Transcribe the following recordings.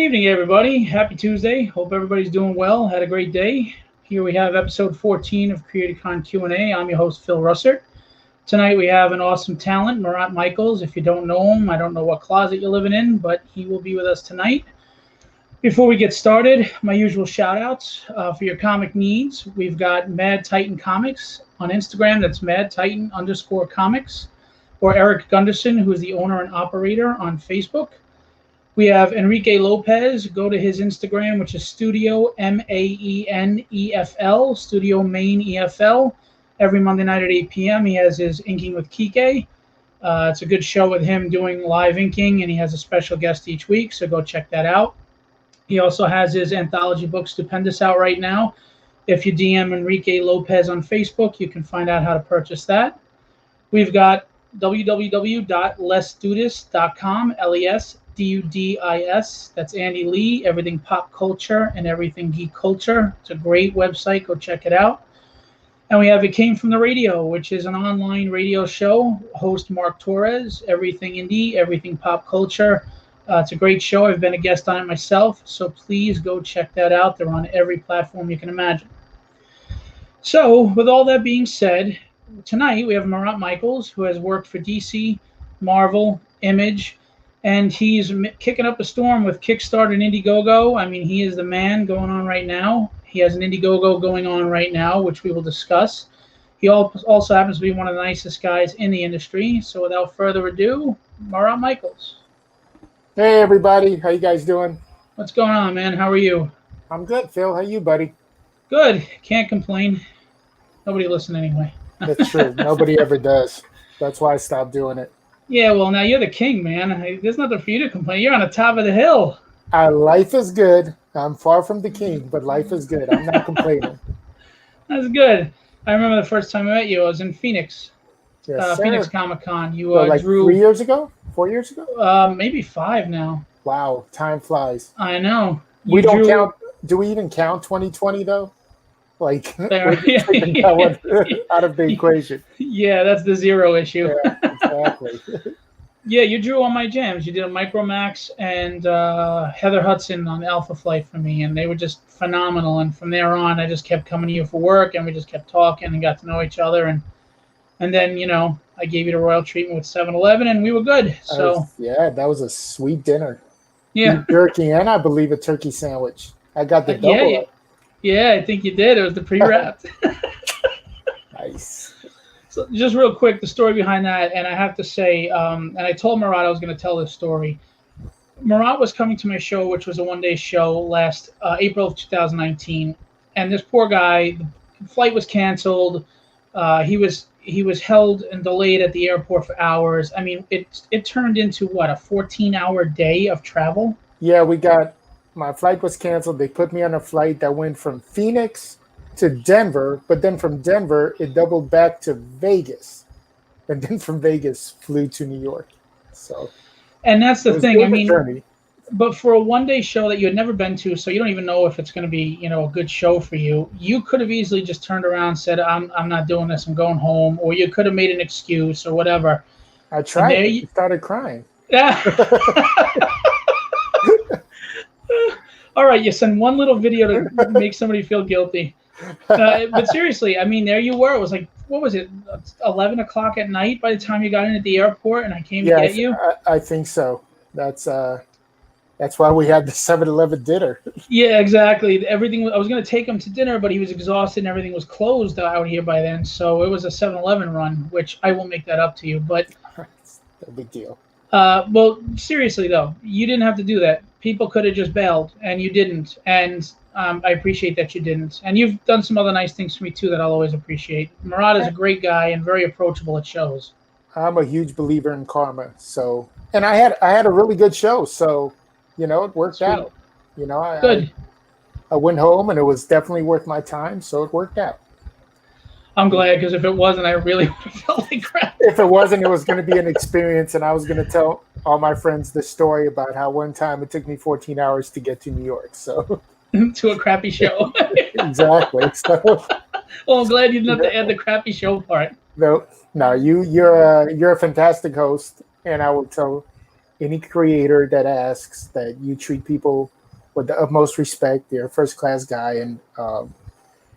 evening, everybody. Happy Tuesday. Hope everybody's doing well. Had a great day. Here we have episode 14 of Creatorcon Q&A. I'm your host, Phil Russert. Tonight we have an awesome talent, Marat Mychaels. If you don't know him, I don't know what closet you're living in, but he will be with us tonight. Before we get started, my usual shout-outs for your comic needs. We've got Mad Titan Comics on Instagram. That's _Comics. Or Eric Gunderson, who is the owner and operator on Facebook. We have Enrique Lopez. Go to his Instagram, which is Studio MAENEFL, Studio Maine EFL. Every Monday night at 8 p.m. he has his Inking with Kike. It's a good show with him doing live inking, and he has a special guest each week, so go check that out. He also has his anthology book, Stupendous, out right now. If you DM Enrique Lopez on Facebook, you can find out how to purchase that. We've got www.lesdudis.com, LESDUDIS. That's Andy Lee, everything pop culture and everything geek culture. It's a great website. Go check it out. And we have It Came From the Radio, which is an online radio show. Host Mark Torres, everything indie, everything pop culture. It's a great show. I've been a guest on it myself, so please go check that out. They're on every platform you can imagine. So, with all that being said, tonight we have Marat Mychaels, who has worked for DC, Marvel, Image, and he's kicking up a storm with Kickstarter and Indiegogo. I mean, he is the man going on right now. He has an Indiegogo going on right now, which we will discuss. He also happens to be one of the nicest guys in the industry. So without further ado, Marat Mychaels. Hey, everybody. How you guys doing? What's going on, man? How are you? I'm good, Phil. How you, buddy? Good. Can't complain. Nobody listens anyway. That's true. Nobody ever does. That's why I stopped doing it. Yeah, well, now you're the king, man. There's nothing for you to complain. You're on the top of the hill. Life is good. I'm far from the king, but life is good. I'm not complaining. That's good. I remember the first time I met you. I was in Phoenix. Yes, Phoenix Comic-Con. You like drew 3 years ago? 4 years ago? Maybe 5 now. Wow, time flies. I know. We don't count. Do we even count 2020 though? Like we're taking that one out of the equation. Yeah, that's the zero issue. Yeah, exactly. Yeah, you drew on my jams. You did a Micromax and Heather Hudson on Alpha Flight for me, and they were just phenomenal. And from there on, I just kept coming to you for work, and we just kept talking and got to know each other. And then, you know, I gave you the royal treatment with 7-Eleven, and we were good. So that was a sweet dinner. Yeah, jerky, and I believe a turkey sandwich. I got the double up. Yeah, I think you did. It was the pre-wrapped. Nice. So just real quick, the story behind that, and I have to say, and I told Marat I was going to tell this story. Marat was coming to my show, which was a one-day show last April of 2019, and this poor guy, the flight was canceled. He was held and delayed at the airport for hours. I mean, it turned into what, a 14-hour day of travel? Yeah, my flight was canceled. They put me on a flight that went from Phoenix to Denver, but then from Denver, it doubled back to Vegas. And then from Vegas, flew to New York. So, and that's the thing. I mean, journey. But for a one-day show that you had never been to, so you don't even know if it's going to be, you know, a good show for you, you could have easily just turned around and said, I'm not doing this, I'm going home, or you could have made an excuse or whatever. I tried. You started crying. Yeah. All right, you send one little video to make somebody feel guilty. But seriously, I mean, there you were. It was like, what was it, 11 o'clock at night by the time you got in at the airport and I came to get you? I think so. That's why we had the 7-Eleven dinner. Yeah, exactly. Everything. I was going to take him to dinner, but he was exhausted and everything was closed out here by then. So it was a 7-Eleven run, which I will make that up to you. But no big deal. Well, seriously, though, you didn't have to do that. People could have just bailed, and you didn't. And I appreciate that you didn't. And you've done some other nice things for me, too, that I'll always appreciate. Marat is a great guy and very approachable at shows. I'm a huge believer in karma. So, and I had a really good show. So, you know, it worked out. You know, I went home, and it was definitely worth my time. So it worked out. I'm glad, because if it wasn't, I really would have felt like crap. If it wasn't, it was going to be an experience, and I was going to tell all my friends the story about how one time it took me 14 hours to get to New York. So to a crappy show. Exactly. So, well, I'm glad you didn't have to add the crappy show part. No, you're a fantastic host, and I will tell any creator that asks that you treat people with the utmost respect. You're a first class guy, and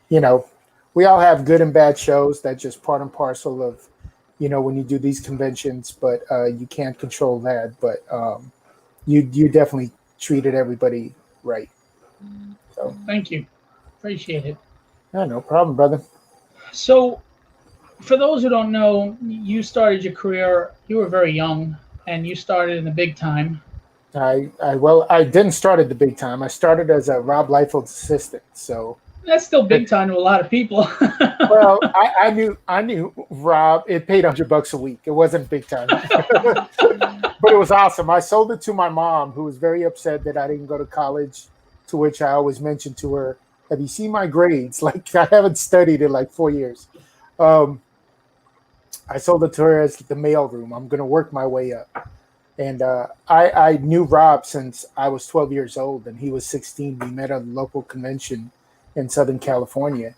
you know, we all have good and bad shows. That's just part and parcel of, when you do these conventions. But you can't control that. But you definitely treated everybody right. So Thank you. Appreciate it. yeah, no problem, brother. So, for those who don't know, you started your career, you were very young, and you started in the big time. I didn't start at the big time. I started as a Rob Liefeld's assistant. So That's still big time to a lot of people. well, I knew Rob. It paid $100 a week. It wasn't big time, but it was awesome. I sold it to my mom, who was very upset that I didn't go to college. To which I always mentioned to her, "Have you seen my grades? Like I haven't studied in like 4 years." Um, I sold it to her as the mailroom. I'm going to work my way up. And I knew Rob since I was 12 years old and he was 16. We met at a local convention in Southern California.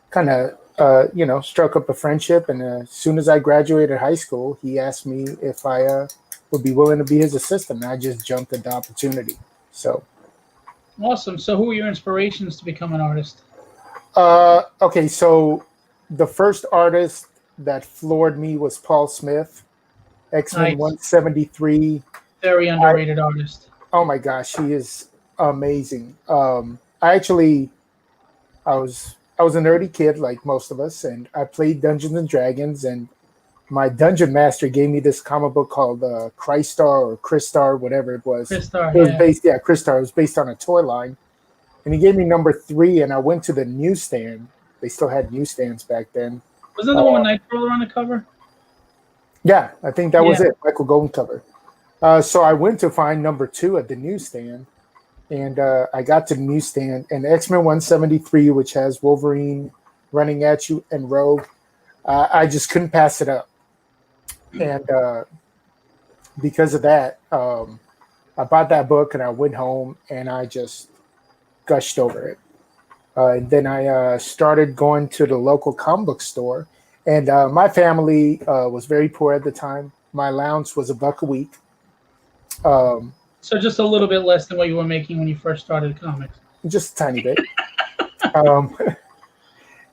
Kind of, struck up a friendship. And as soon as I graduated high school, he asked me if I would be willing to be his assistant. And I just jumped at the opportunity. So. Awesome. So who were your inspirations to become an artist? Okay, so the first artist that floored me was Paul Smith, X-Men Nice. 173. Very underrated artist. Oh my gosh, he is amazing. I was a nerdy kid like most of us, and I played Dungeons and Dragons, and my dungeon master gave me this comic book called Crystar or Christar, whatever it was. Christar, It was yeah. Christar. It was based on a toy line. And he gave me number 3, and I went to the newsstand. They still had newsstands back then. Wasn't the one with Nightcrawler on the cover? Yeah, I think that was Yeah. it, Michael Golden cover. So I went to find number 2 at the newsstand, and I got to the newsstand, and X-Men 173, which has Wolverine running at you and Rogue, I just couldn't pass it up. And because of that, I bought that book, and I went home, and I just gushed over it. And then I started going to the local comic book store. And my family was very poor at the time. My allowance was $1 a week. So just a little bit less than what you were making when you first started comics. Just a tiny bit.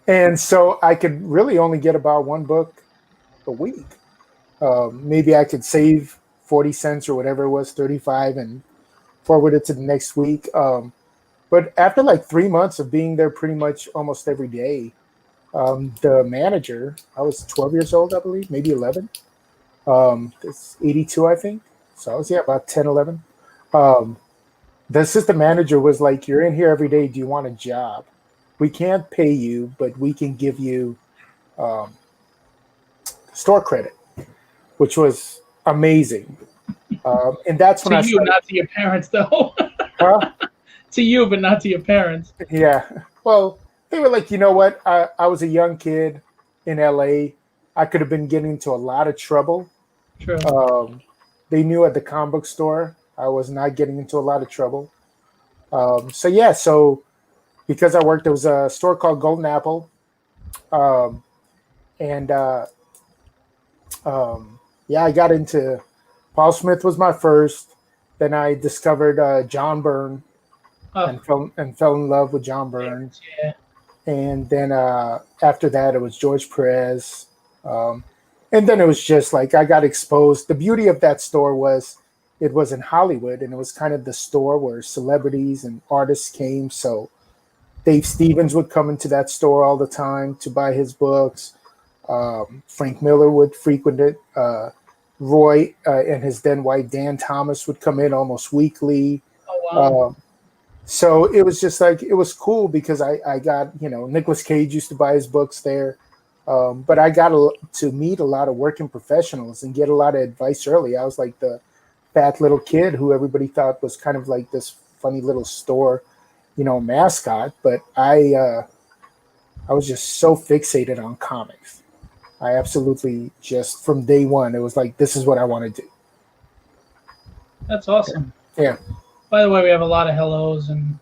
And so I could really only get about 1 book a week. Maybe I could save 40 cents or whatever it was, 35, and forward it to the next week. But after like 3 months of being there pretty much almost every day, the manager, I was 12 years old, I believe, maybe 11. It's 82, I think. So I was, about 10, 11. The assistant manager was like, "You're in here every day. Do you want a job? We can't pay you, but we can give you store credit," which was amazing. And that's when To I you, started. not to your parents, though. Huh? To you, but not to your parents. Yeah. Well, they were like, you know what? I was a young kid in LA. I could have been getting into a lot of trouble. True. They knew at the comic book store I was not getting into a lot of trouble. So because I worked, there was a store called Golden Apple. And I got into Paul Smith was my first. Then I discovered John Byrne. And fell in love with John Byrne. Yeah. And then after that, it was George Perez. And then it was just like I got exposed. The beauty of that store was it was in Hollywood, and it was kind of the store where celebrities and artists came. So Dave Stevens would come into that store all the time to buy his books. Frank Miller would frequent it. Roy and his then wife, Dan Thomas, would come in almost weekly. Oh, wow. So it was just like, it was cool because I got, Nicolas Cage used to buy his books there. But I got to meet a lot of working professionals and get a lot of advice early. I was like the fat little kid who everybody thought was kind of like this funny little store, mascot. But I was just so fixated on comics. I absolutely just, from day one, it was like, this is what I want to do. That's awesome. Yeah. By the way, we have a lot of hellos and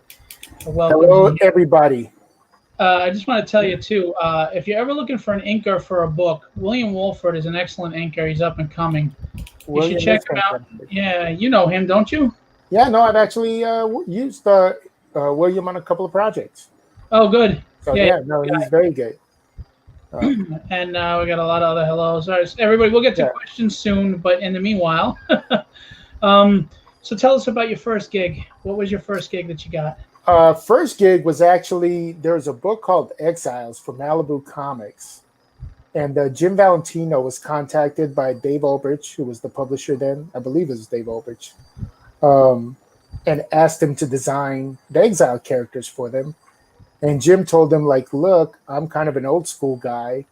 a welcome. Hello, everybody. I just want to tell you, too, if you're ever looking for an inker for a book, William Wolford is an excellent inker. He's up and coming. You should check him out. Yeah, you know him, don't you? Yeah, no, I've actually used William on a couple of projects. Oh, good. So Yeah, yeah, no, he's very good. and we got a lot of other hellos. All right, so everybody, we'll get to Yeah. questions soon, but in the meanwhile, um, so tell us about your first gig. What was your first gig that you got? First gig was actually there's a book called Exiles from Malibu Comics, and Jim Valentino was contacted by Dave Ulbrich, who was the publisher then. I believe it was Dave Ulbrich, um, and asked him to design the Exile characters for them. And Jim told him, like, look, I'm kind of an old school guy.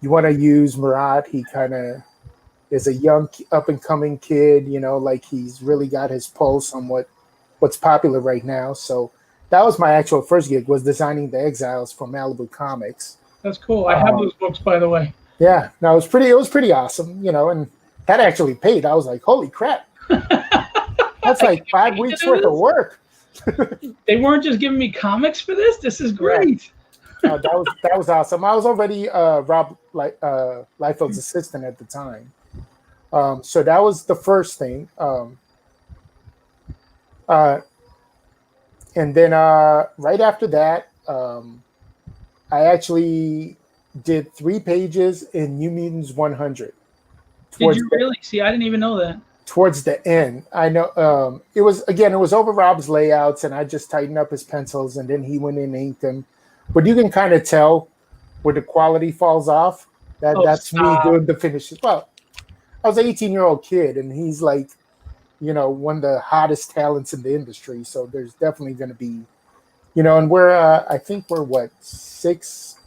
You want to use Marat? He kind of is a young, up and coming kid. Like he's really got his pulse on what's popular right now. So that was my actual first gig, was designing the Exiles for Malibu Comics. That's cool. I have those books, by the way. Yeah, no, it was pretty awesome, and that actually paid. I was like, holy crap. That's like 5 weeks worth of work. They weren't just giving me comics for this. This is great. Yeah. That was awesome. I was already Rob Liefeld's assistant at the time. So that was the first thing. And then right after that, I actually did 3 pages in New Mutants 100. Did you really? See, I didn't even know that. Towards the end, I know it was over Rob's layouts, and I just tightened up his pencils, and then he went in and inked them. But you can kind of tell where the quality falls off. That's me doing the finishes. Well, I was an 18-year-old kid, and he's like, one of the hottest talents in the industry. So there's definitely going to be, and we're, I think we're what, 6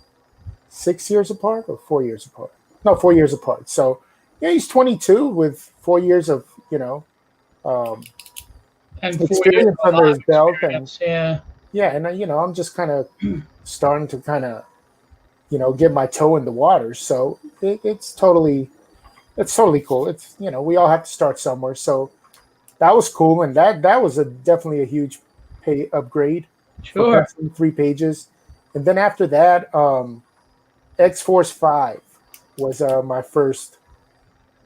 years apart or 4 years apart? No, 4 years apart. So yeah, he's 22 with 4 years of, and experience under his belt. And yeah. And I'm just kind of starting to kind of, get my toe in the water. So it's totally cool. It's, we all have to start somewhere. So that was cool. And that was definitely a huge pay upgrade. Sure. 3 pages. And then after that, X-Force 5 was my first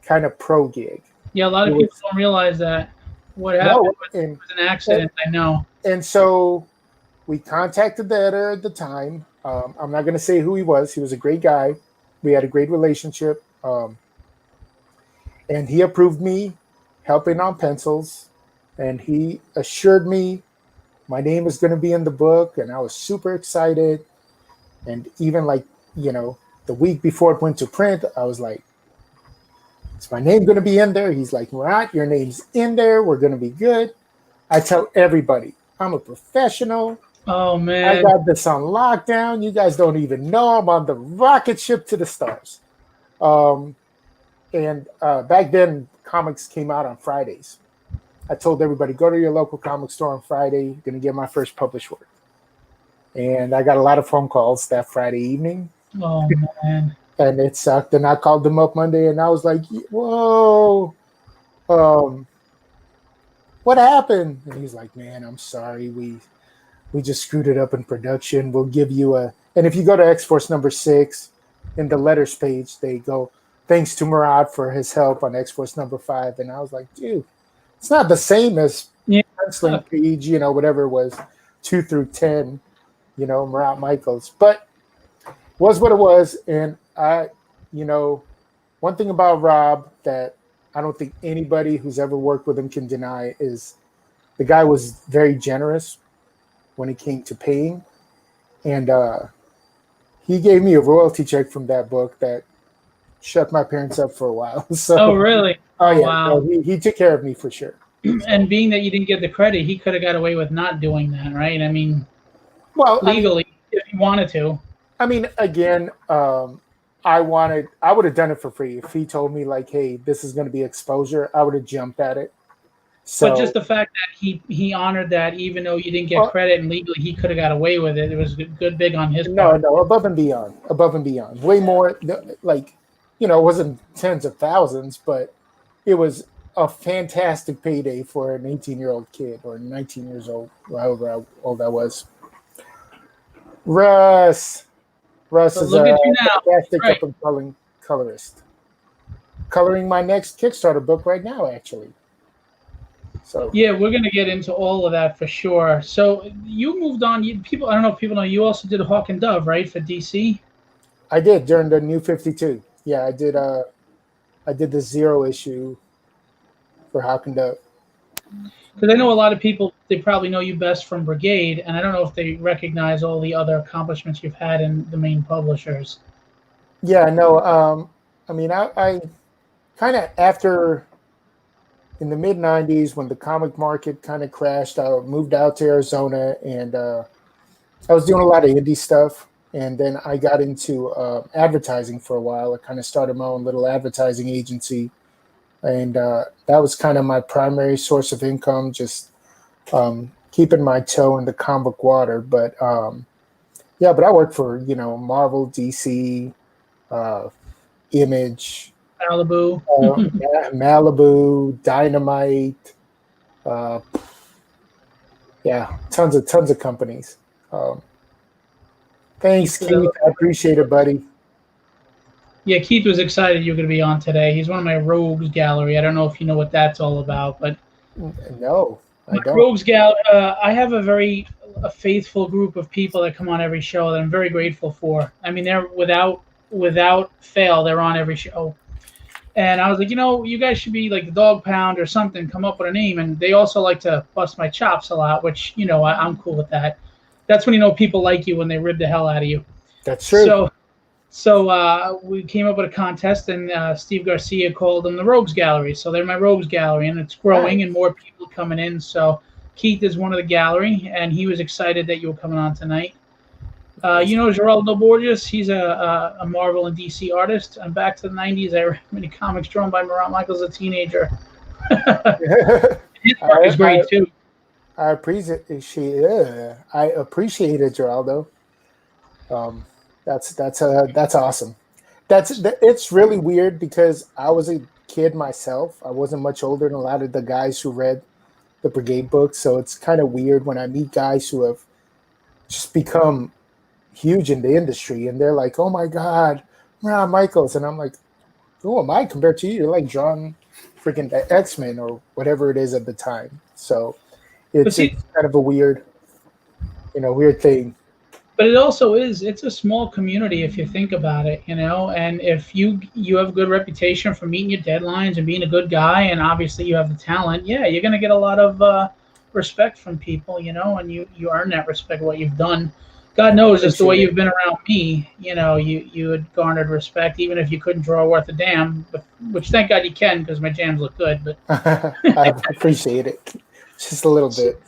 kind of pro gig. Yeah, a lot of people don't realize that. What happened was an accident, I know. And so we contacted the editor at the time. I'm not going to say who he was. He was a great guy. We had a great relationship. And he approved me helping on pencils. And he assured me my name is going to be in the book. And I was super excited. And even the week before it went to print, I was like, is my name going to be in there? He's like, Marat, your name's in there. We're going to be good. I tell everybody, I'm a professional. Oh, man. I got this on lockdown. You guys don't even know. I'm on the rocket ship to the stars. And back then, comics came out on Fridays. I told everybody, go to your local comic store on Friday. You're going to get my first published work. And I got a lot of phone calls that Friday evening. Oh, man. And it sucked. And I called them up Monday, and I was like, whoa, what happened? And he's like, man, I'm sorry. We just screwed it up in production. We'll give you and if you go to X-Force number 6, in the letters page, they go, thanks to Marat for his help on X-Force number 5. And I was like, dude, it's not the same as penciling page, whatever it was, 2 through 10, Marat Mychaels. But was what it was. And I, one thing about Rob that I don't think anybody who's ever worked with him can deny is the guy was very generous when it came to paying. And he gave me a royalty check from that book that shut my parents up for a while. So, oh, really? Oh, yeah. Wow. No, he took care of me for sure. And being that you didn't get the credit, he could have got away with not doing that, right? I mean, well, legally, if he wanted to. I mean, again, I would have done it for free. If he told me like, hey, this is going to be exposure, I would have jumped at it. So, but just the fact that he honored that, even though you didn't get credit and legally he could have got away with it, it was big on his part. No, above and beyond, way more. Like, it wasn't tens of thousands, but it was a fantastic payday for an 18-year-old kid or 19 years old, however old I was. Russ is a fantastic up-and-coming colorist. Coloring my next Kickstarter book right now, actually. So Yeah, we're gonna get into all of that for sure. So you moved on. People, I don't know if people know, you also did Hawk and Dove, right, for DC? I did during the New 52. Yeah, I did. I did the zero issue for Hawk and Dove. Because I know a lot of people, they probably know you best from Brigade, and I don't know if they recognize all the other accomplishments you've had in the main publishers. Yeah, no. I mean, I kind of after in the mid '90s when the comic market kind of crashed, I moved out to Arizona, and I was doing a lot of indie stuff. And then I got into advertising for a while. I kind of started my own little advertising agency, and that was kind of my primary source of income, just keeping my toe in the comic water. But yeah, but I worked for Marvel, DC, uh, Image, Malibu. Malibu, Dynamite. Uh, yeah, tons of companies. Um, Thanks, Keith was Keith. I appreciate it, buddy. Yeah, Keith was excited you were going to be on today. He's one of my Rogues Gallery. I don't know if you know what that's all about, but No, I my don't. Rogues Gallery, I have a faithful group of people that come on every show that I'm very grateful for. I mean, they're without fail, they're on every show. And I was like, you guys should be like the Dog Pound or something. Come up with a name. And they also like to bust my chops a lot, which I'm cool with that. That's when people like you when they rib the hell out of you. That's true. So we came up with a contest, and Steve Garcia called them the Rogues Gallery. So they're my Rogues Gallery, and it's growing, and more people coming in. So Keith is one of the gallery, and he was excited that you were coming on tonight. Geraldo Borges, he's a Marvel and DC artist. And back to the 90s, I read many comics drawn by Marat Mychaels as a teenager. His work is great, too. I appreciate it, Geraldo. That's awesome. It's really weird because I was a kid myself. I wasn't much older than a lot of the guys who read the Brigade books, so it's kind of weird when I meet guys who have just become huge in the industry, and they're like, "Oh my God, Marat Mychaels," and I'm like, "Who am I compared to you? You're like drawing freaking X-Men or whatever it is at the time." So it's kind of a weird thing. But it also is, it's a small community if you think about it, and if you have a good reputation for meeting your deadlines and being a good guy, and obviously you have the talent, yeah, you're going to get a lot of respect from people, and you earn that respect, what you've done. God knows, just the way you've been around me, you had garnered respect, even if you couldn't draw worth a damn, which thank God you can, because my jams look good. But I appreciate it. Just a little bit.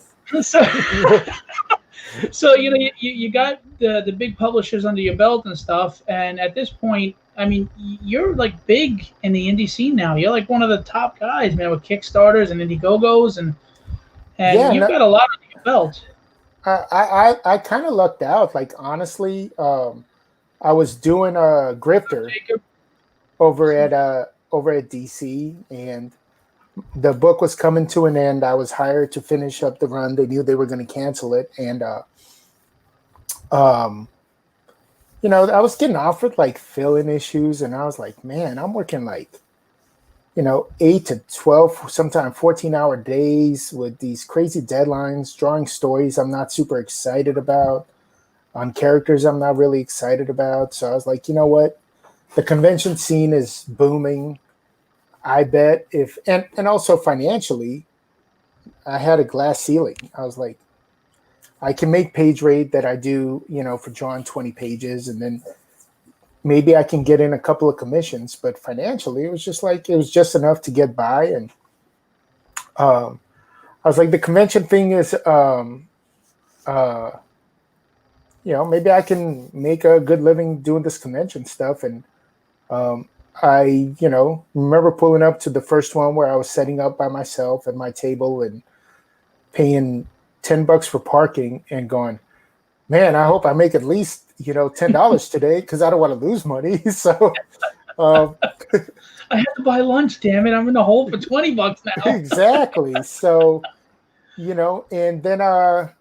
So you got the big publishers under your belt and stuff, and at this point, I mean, you're like big in the indie scene now. You're like one of the top guys, man, with Kickstarters and Indiegogos, and you've got a lot under your belt. I kind of lucked out. Like honestly, I was doing a grifter over at DC, and the book was coming to an end. I was hired to finish up the run. They knew they were going to cancel it, and I was getting offered like fill-in issues, and I was like, man, I'm working like 8 to 12, sometimes 14-hour days with these crazy deadlines, drawing stories I'm not super excited about, on characters I'm not really excited about. So I was like, you know what? The convention scene is booming. I bet and also financially, I had a glass ceiling. I was like, I can make page rate that I do, for drawing 20 pages, and then maybe I can get in a couple of commissions, but financially it was just enough to get by. And I was like, the convention thing is, maybe I can make a good living doing this convention stuff. And I, remember pulling up to the first one where I was setting up by myself at my table and paying $10 for parking and going, man, I hope I make at least, $10 today, because I don't want to lose money. So I have to buy lunch, damn it. I'm in the hole for $20 now. Exactly. So, and then, that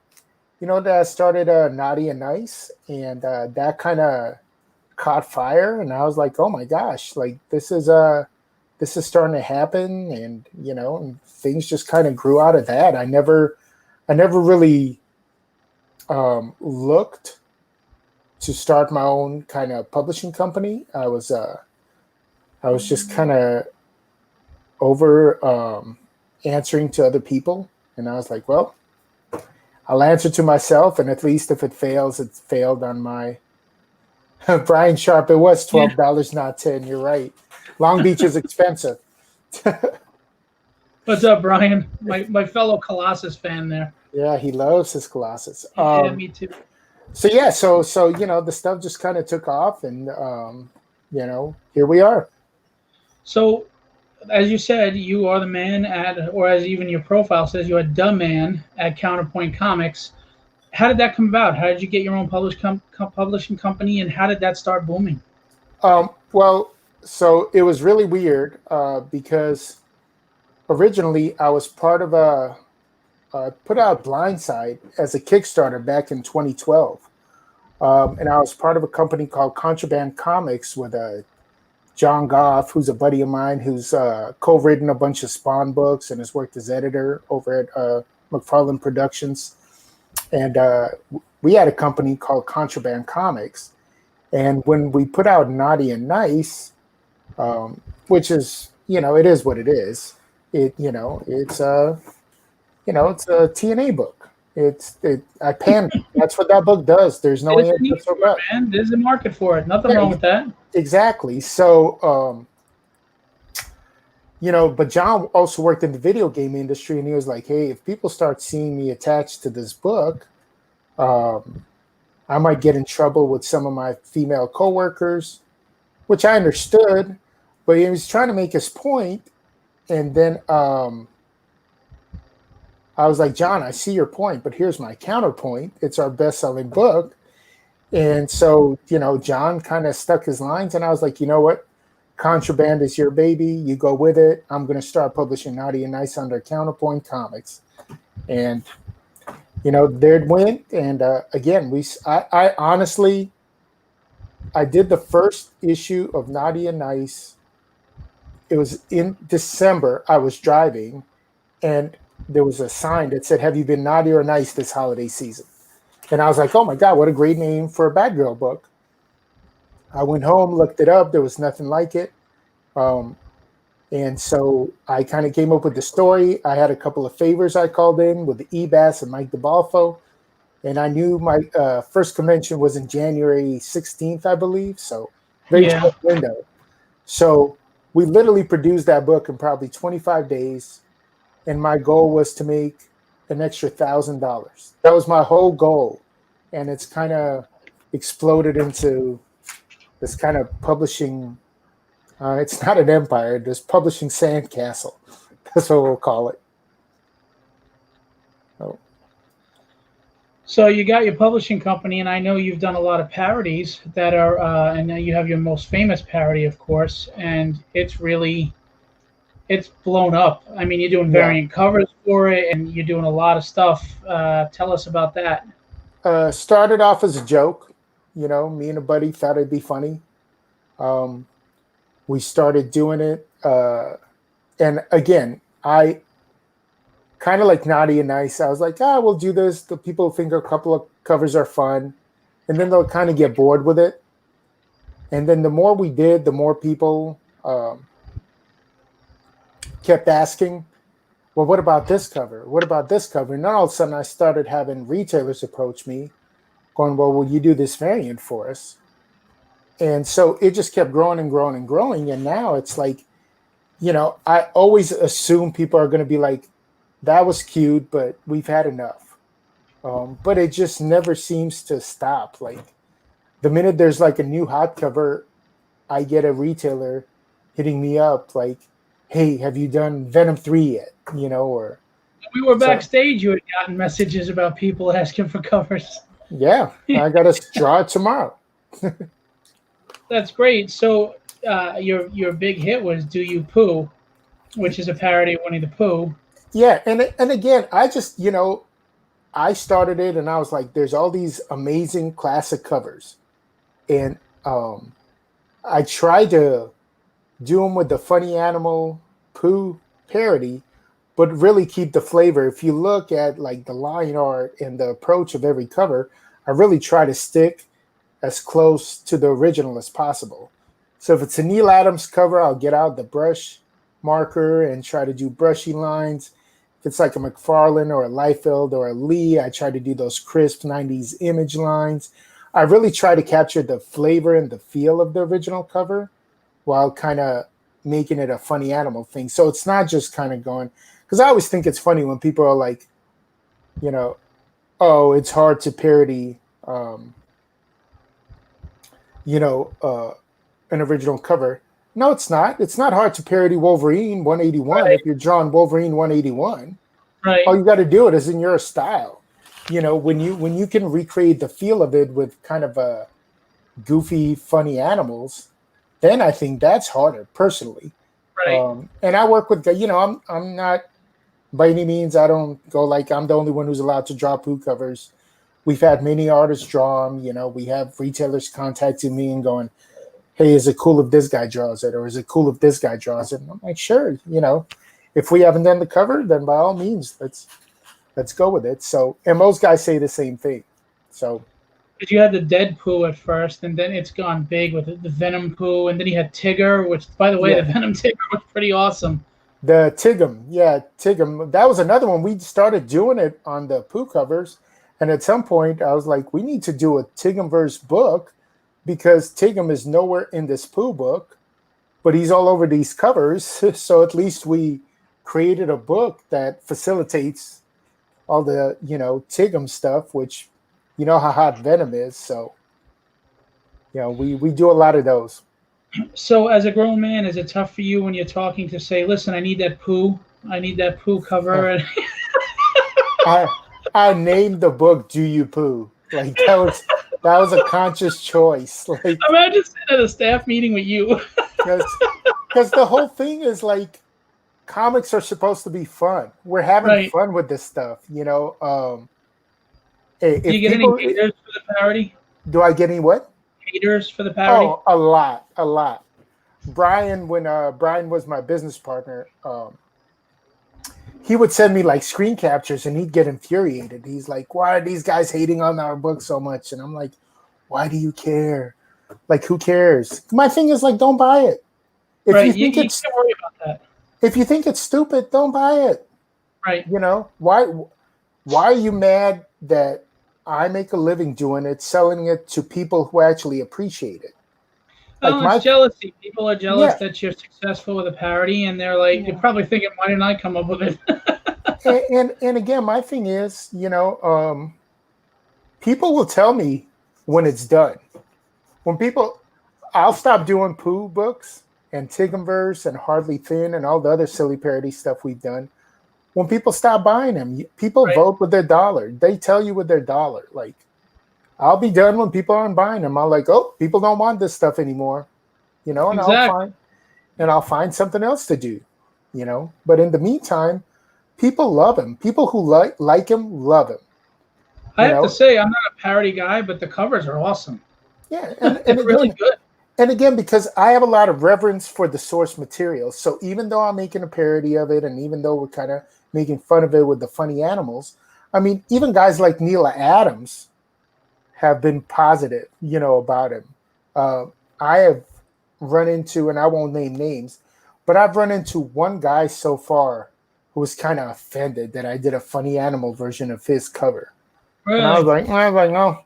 I started Naughty and Nice, and that kind of caught fire, and I was like, oh my gosh, like this is this is starting to happen, and and things just kind of grew out of that. I never really looked to start my own kind of publishing company. I was just kind of over answering to other people, and I was like, well, I'll answer to myself, and at least if it fails, it failed on my Brian Sharp. It was $12, not 10. You're right. Long Beach is expensive. What's up, Brian? My fellow Colossus fan there. Yeah, he loves his Colossus. Yeah, me too. So the stuff just kind of took off, and here we are. So, as you said, you are the man at, or as even your profile says, you are the man at Counterpoint Comics. How did that come about? How did you get your own publishing company, and how did that start booming? Well, so it was really weird because originally I was part of put out Blindside as a Kickstarter back in 2012. And I was part of a company called Counterpoint Comics with John Goff, who's a buddy of mine, who's co-written a bunch of Spawn books and has worked as editor over at McFarlane Productions. And we had a company called Counterpoint Comics. And when we put out Naughty and Nice, which is, it is what it is. It's a TNA book. I pan. That's what that book does. There's no answer for it, man. There's a market for it. Nothing wrong with that. Exactly. So, but John also worked in the video game industry, and he was like, "Hey, if people start seeing me attached to this book, I might get in trouble with some of my female coworkers," which I understood, but he was trying to make his point, and then I was like, "John, I see your point, but here's my counterpoint. It's our best-selling book." And so, John kind of stuck his lines, and I was like, you know what? Contraband is your baby. You go with it. I'm going to start publishing Naughty and Nice under Counterpoint Comics. And, there it went. And again, I honestly, I did the first issue of Naughty and Nice. It was in December. I was driving, and there was a sign that said, "Have you been naughty or nice this holiday season?" And I was like, oh my God, what a great name for a bad girl book. I went home, looked it up. There was nothing like it. And so I kind of came up with the story. I had a couple of favors I called in with the E-Bass and Mike DeBalfo. And I knew my first convention was in January 16th, I believe. So very short window. So we literally produced that book in probably 25 days. And my goal was to make an extra $1,000. That was my whole goal. And it's kind of exploded into this kind of publishing. It's not an empire, this publishing sandcastle. That's what we'll call it. Oh. So you got your publishing company, and I know you've done a lot of parodies that are, and you have your most famous parody, of course, and it's blown up. I mean, you're doing variant covers for it, and you're doing a lot of stuff. Tell us about that. Started off as a joke. Me and a buddy thought it'd be funny. We started doing it. And again, I kind of like Naughty and Nice. I was like, we'll do this. The people think a couple of covers are fun. And then they'll kind of get bored with it. And then the more we did, the more people kept asking, well, what about this cover? What about this cover? And then all of a sudden I started having retailers approach me going, well, will you do this variant for us? And so it just kept growing and growing and growing. And now it's like, I always assume people are going to be like, that was cute, but we've had enough. But it just never seems to stop. Like the minute there's like a new hot cover, I get a retailer hitting me up like, hey, have you done Venom 3 yet? Or we were backstage. You had gotten messages about people asking for covers. Yeah, I got to draw it tomorrow. That's great. So your big hit was Do You Pooh, which is a parody of Winnie the Pooh. Yeah, and again, I just, I started it and I was like, there's all these amazing classic covers. And I tried to do them with the funny animal poo parody, but really keep the flavor. If you look at like the line art and the approach of every cover, I really try to stick as close to the original as possible. So if it's a Neil Adams cover, I'll get out the brush marker and try to do brushy lines. If it's like a McFarlane or a Liefeld or a Lee, I try to do those crisp 90s image lines. I really try to capture the flavor and the feel of the original cover while kind of making it a funny animal thing. So it's not just kind of going, because I always think it's funny when people are like, you know, oh, it's hard to parody, you know, an original cover. No, it's not. It's not hard to parody Wolverine 181 Right. if you're drawing Wolverine 181. Right. All you got to do it is in your style. You know, when you can recreate the feel of it with kind of a goofy, funny animals, then I think that's harder personally. Right. And I work with, you know, I'm not by any means, I don't go like I'm the only one who's allowed to draw poo covers. We've had many artists draw them. You know, we have retailers contacting me and going, hey, is it cool if this guy draws it? Or is it cool if this guy draws it? And I'm like, sure, you know, if we haven't done the cover, then by all means, let's go with it. So, and most guys say the same thing. So, Because you had the dead poo at first, and then it's gone big with the Venom poo, and then you had Tigger, which, by the way, yeah, the Venom Tigger was pretty awesome. the Tigum, yeah, Tigum. That was another one. We started doing it on the poo covers. And at some point, I was like, we need to do a Tigumverse book because Tigum is nowhere in this poo book, but he's all over these covers. So at least we created a book that facilitates all the, you know, Tigum stuff, which you know how hot Venom is. So, you know, we do a lot of those. So, as a grown man, is it tough for you when you're talking to say, "Listen, I need that poo. I need that poo cover"? And I I named the book "Do You Poo?" Like that was a conscious choice. Like imagine sitting at a staff meeting with you. because the whole thing is like comics are supposed to be fun. We're having Right? fun with this stuff, you know. Do you If get any people haters for the parody? do, I get any what? Haters for the parody? Oh, a lot, a lot. Brian, when Brian was my business partner, he would send me like screen captures, and he'd get infuriated. He's like, "Why are these guys hating on our book so much?" And I'm like, "Why do you care? Like, who cares?" My thing is like, don't buy it. If Right. you You think it's can't worry about that. if you think it's stupid, don't buy it. Right. You know why are you mad that I make a living doing it, selling it to people who actually appreciate it? Like Oh, it's my jealousy. People are jealous yeah, that you're successful with a parody, and they're like, you're yeah. probably thinking, "Why didn't I come up with it?" And again, my thing is, you know, people will tell me when it's done. When people, I'll stop doing poo books and Tigumverse and Hardly Thin and all the other silly parody stuff we've done. When people stop buying them, people Right. vote with their dollar. They tell you with their dollar. Like, I'll be done when people aren't buying them. I'm like, oh, people don't want this stuff anymore, you know, and Exactly. I'll find something else to do, you know. But in the meantime, people love him. People who like him love him, I you have to know. say, I'm not a parody guy, but the covers are awesome. Yeah, They're really good. and again, because I have a lot of reverence for the source material. So even though I'm making a parody of it, and even though we're kind of making fun of it with the funny animals, I mean, even guys like Neil Adams have been positive, you know, about him. Uh, I have run into, and I won't name names, but I've run into one guy so far who was kind of offended that I did a funny animal version of his cover, and Really. I was like, no,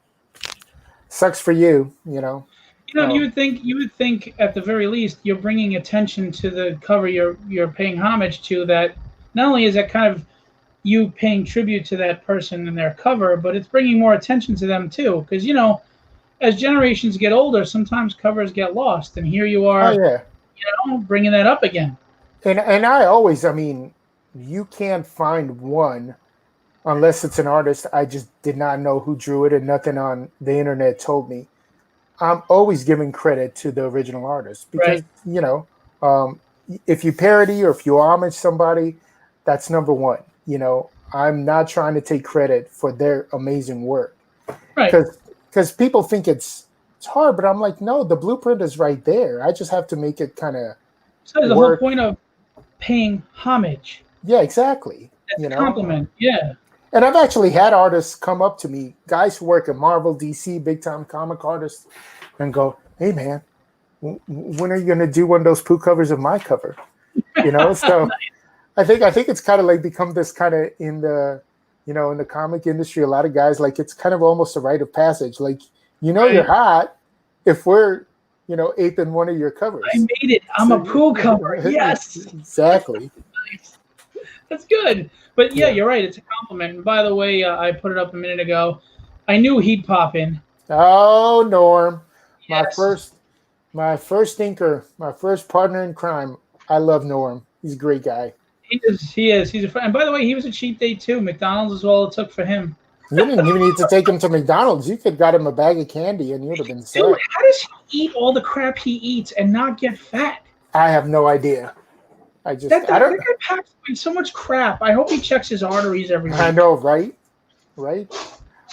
sucks for you, you know. You know, Um, you would think at the very least you're bringing attention to the cover you're paying homage to. That not only is that kind of you paying tribute to that person and their cover, but it's bringing more attention to them too. Because you know, as generations get older, sometimes covers get lost, and here you oh are, yeah, bringing that up again. and I always, I mean, you can't find one unless it's an artist I just did not know who drew it, and nothing on the internet told me. I'm always giving credit to the original artist because Right. you know, um, if you parody or if you homage somebody, that's number one. You know, I'm not trying to take credit for their amazing work Right. because people think it's hard, but I'm like, no, the blueprint is right there. I just have to make it kind of So there's the whole point of paying homage. Yeah, exactly. It's a compliment. Yeah. And I've actually had artists come up to me, guys who work at Marvel, DC, big time comic artists, and go, "Hey, man, when are you going to do one of those poo covers of my cover?" So I think it's kind of like become this kind of in the, in the comic industry, a lot of guys, like, it's kind of almost a rite of passage. Like, you're hot if we're, aping one of your covers. I made it. I'm a poo cover. Yes. Exactly. Nice. That's good. But yeah, you're right. It's a compliment. And by the way, I put it up a minute ago. I knew he'd pop in. Oh, Norm. Yes. My first inker, my first partner in crime. I love Norm. He's a great guy. He is. He's a friend. And by the way, he was a cheap date too. McDonald's is all it took for him. You didn't even need to take him to McDonald's. You could have got him a bag of candy and you'd have been set. Dude, how does he eat all the crap he eats and not get fat? I have no idea. I don't that guy packs so much crap. I hope he checks his arteries every week. I know, right? We're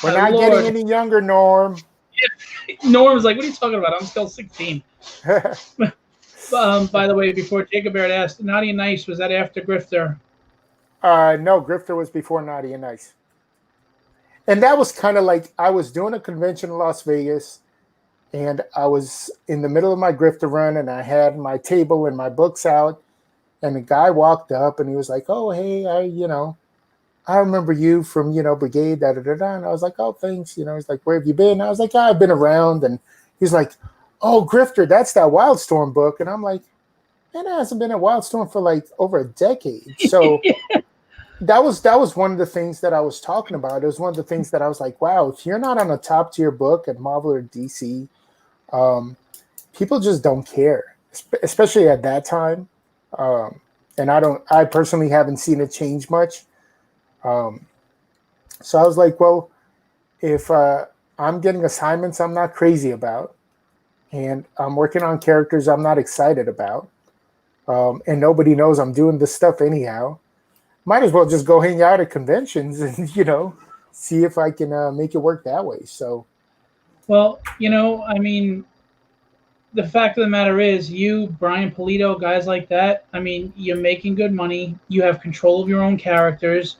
not getting any younger, Norm. Yeah. Norm's like, what are you talking about? I'm still 16. By the way, before Jacob Baird asked, Naughty and Nice, was that after Grifter? No, Grifter was before Naughty and Nice. And that was kind of like, I was doing a convention in Las Vegas, and I was in the middle of my Grifter run, and I had my table and my books out, and the guy walked up, and he was like, "Oh, hey, I remember you from, Brigade, da-da-da-da." And I was like, "Oh, thanks." He's like, "Where have you been?" And I was like, "I've been around." And he's like, "Oh, Grifter, that's that Wildstorm book." And I'm like, "Man, it hasn't been at Wildstorm for like over a decade." So that was one of the things that I was talking about. It was one of the things that I was like, wow, if you're not on a top tier book at Marvel or DC, people just don't care, especially at that time. And I personally haven't seen it change much. So I was like, well, if I'm getting assignments I'm not crazy about, and I'm working on characters I'm not excited about, and nobody knows I'm doing this stuff anyhow, might as well just go hang out at conventions and, see if I can make it work that way. So, well, I mean, the fact of the matter is, you, Brian Polito, guys like that, I mean, you're making good money. You have control of your own characters.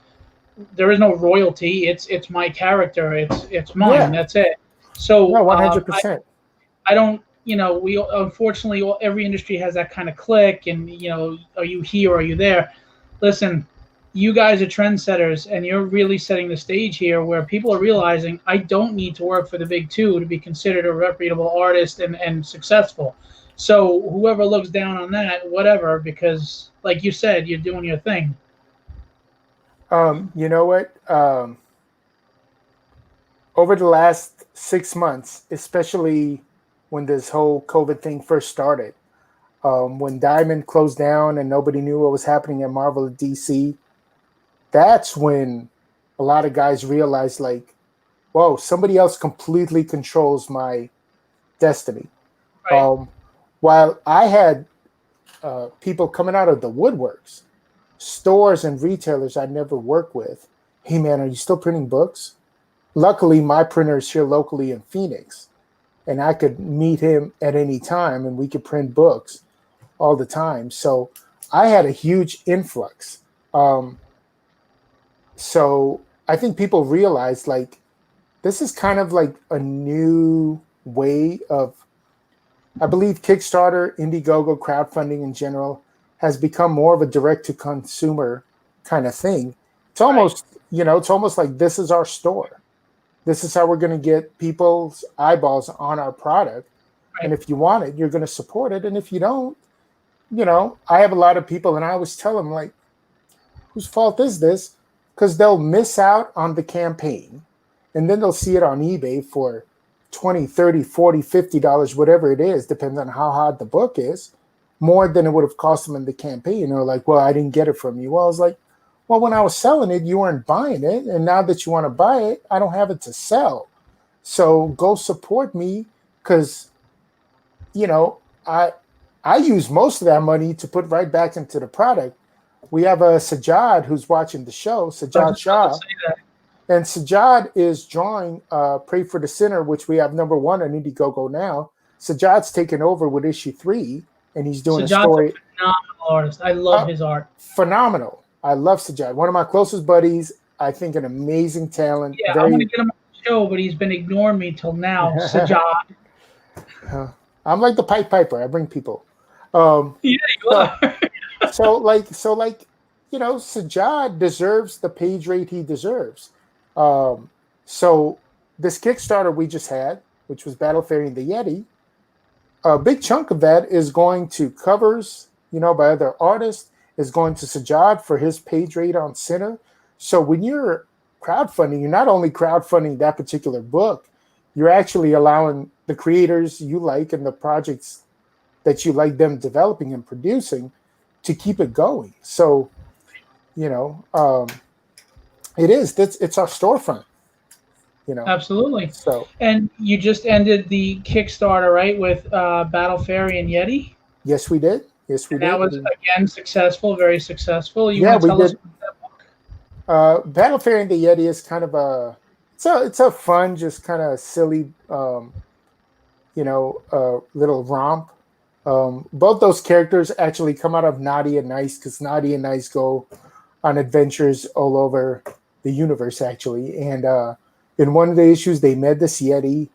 There is no royalty. It's my character. It's mine. Yeah. That's it. So, no, 100%. I don't. We unfortunately every industry has that kind of clique, and are you here? Are you there? Listen, you guys are trendsetters, and you're really setting the stage here where people are realizing I don't need to work for the big two to be considered a reputable artist and successful. So whoever looks down on that, whatever, because like you said, you're doing your thing. You know what? Over the last 6 months, especially when this whole COVID thing first started, when Diamond closed down and nobody knew what was happening at Marvel and DC, that's when a lot of guys realized, like, whoa, somebody else completely controls my destiny. Right. While I had people coming out of the woodworks, stores and retailers I never worked with, "Hey, man, are you still printing books?" Luckily, my printer is here locally in Phoenix, and I could meet him at any time, and we could print books all the time. So I had a huge influx. So I think people realize, like, this is kind of like a new way of, I believe Kickstarter, Indiegogo, crowdfunding in general has become more of a direct-to-consumer kind of thing. It's almost, it's almost like this is our store. This is how we're going to get people's eyeballs on our product. Right. And if you want it, you're going to support it. And if you don't, I have a lot of people, and I always tell them, like, whose fault is this? Because they'll miss out on the campaign, and then they'll see it on eBay for $20, $30, $40, $50, whatever it is, depends on how hot the book is, more than it would have cost them in the campaign. Or like, well, I didn't get it from you. Well, I was like, well, when I was selling it, you weren't buying it. And now that you want to buy it, I don't have it to sell. So go support me, because, I use most of that money to put right back into the product. We have a Sajjad who's watching the show, Sajjad Shah. And Sajjad is drawing Pray for the Sinner, which we have #1 on Indiegogo now. Sajjad's taken over with issue 3. and he's doing a Sajad's story. a phenomenal artist. I love his art. Phenomenal. I love Sajad. One of my closest buddies. I think an amazing talent. Yeah, I want to get him on the show, but he's been ignoring me till now. Sajad. I'm like the Pied Piper. I bring people. Yeah, you are. so Sajad deserves the page rate he deserves. So this Kickstarter we just had, which was Battle Fairy and the Yeti, a big chunk of that is going to covers, by other artists, is going to Sajad for his page rate on Center. So when you're crowdfunding, you're not only crowdfunding that particular book, you're actually allowing the creators you like and the projects that you like them developing and producing to keep it going. So, it's our storefront. Absolutely. So, and you just ended the Kickstarter, right, with Battle Fairy and Yeti? Yes, we did. That was again successful, very successful. We did. Us about that book? Battle Fairy and the Yeti is kind of it's a fun, just kind of silly, little romp. Both those characters actually come out of Naughty and Nice, because Naughty and Nice go on adventures all over the universe, actually. And in one of the issues, they met this Yeti,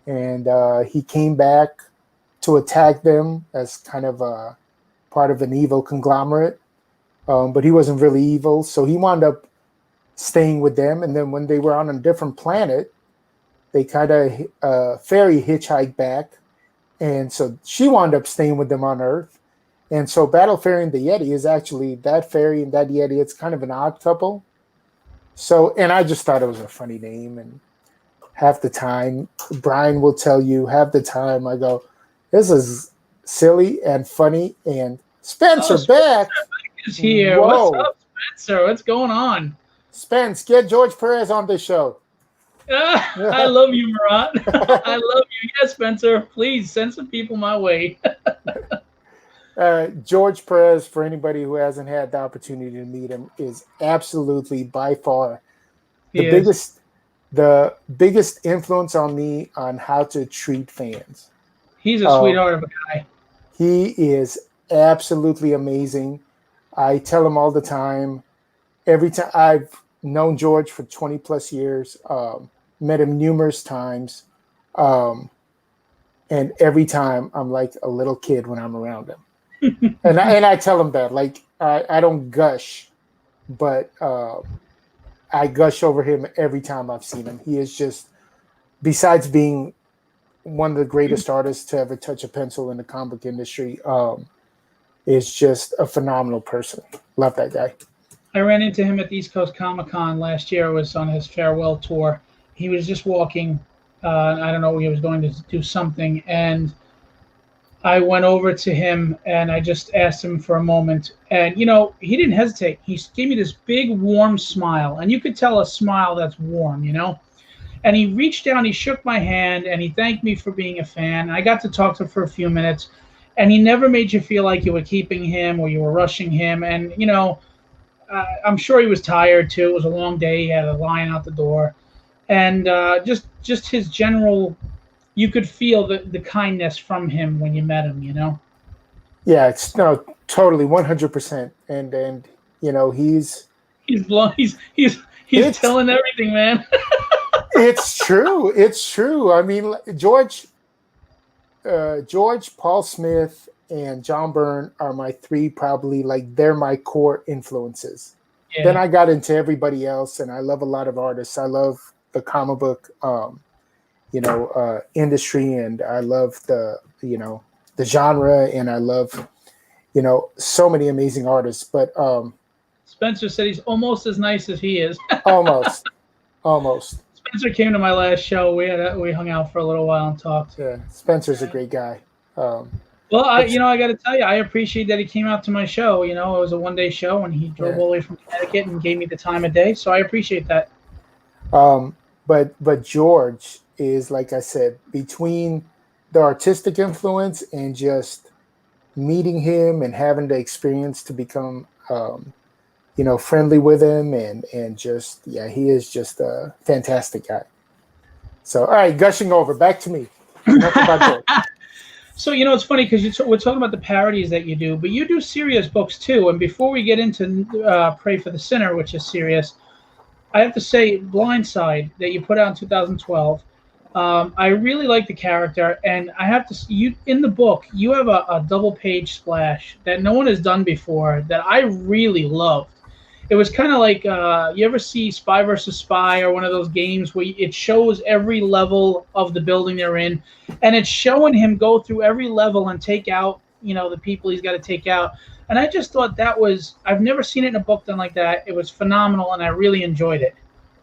and he came back to attack them as kind of part of an evil conglomerate. But he wasn't really evil, so he wound up staying with them. And then when they were on a different planet, they kind of fairy hitchhiked back. And so she wound up staying with them on Earth. And so Battle Fairy and the Yeti is actually that fairy and that Yeti. It's kind of an odd couple. So, and I just thought it was a funny name. And half the time, Brian will tell you, half the time I go, this is silly and funny. And Spencer back is here. Whoa. What's up, Spencer? What's going on? Spence, get George Perez on this show. I love you, Marat. I love you. Yes, Spencer. Please send some people my way. George Perez, for anybody who hasn't had the opportunity to meet him, is absolutely by far the biggest influence on me on how to treat fans. He's a sweetheart of a guy. He is absolutely amazing. I tell him all the time. Every time I've known George for 20 plus years, met him numerous times. And every time I'm like a little kid when I'm around him. and I tell him that, like, I don't gush, but I gush over him every time I've seen him. He is just, besides being one of the greatest artists to ever touch a pencil in the comic industry, is just a phenomenal person. Love that guy. I ran into him at the East Coast Comic-Con last year. It was on his farewell tour. He was just walking. I don't know, he was going to do something. And I went over to him and I just asked him for a moment. And, he didn't hesitate. He gave me this big, warm smile. And you could tell a smile that's warm, And he reached down, he shook my hand, and he thanked me for being a fan. I got to talk to him for a few minutes. And he never made you feel like you were keeping him or you were rushing him. And, I'm sure he was tired too. It was a long day. He had a line out the door, and just his general, you could feel the kindness from him when you met him. Yeah, it's totally 100%. And he's telling everything, man. It's true. I mean, George, Paul Smith, and John Byrne are my three, probably, like, they're my core influences. Yeah. Then I got into everybody else, and I love a lot of artists. I love the comic book, industry, and I love the genre, and I love, so many amazing artists. But Spencer said he's almost as nice as he is. Almost. Spencer came to my last show. We hung out for a little while and talked. Yeah, Spencer's a great guy. Well, I got to tell you, I appreciate that he came out to my show. It was a one-day show, and he drove all the way from Connecticut and gave me the time of day. So I appreciate that. But George is, like I said, between the artistic influence and just meeting him and having the experience to become, friendly with him and just, he is just a fantastic guy. So, all right, gushing over. Back to me. Enough about George. So it's funny because we're talking about the parodies that you do, but you do serious books too. And before we get into Pray for the Sinner, which is serious, I have to say, Blindside that you put out in 2012. I really like the character, and I have to. You in the book, you have a double page splash that no one has done before that I really loved. It was kind of like you ever see Spy versus Spy or one of those games where it shows every level of the building they're in, and it's showing him go through every level and take out the people he's got to take out. And I just thought that was I've never seen it in a book done like that. It was phenomenal, and I really enjoyed it.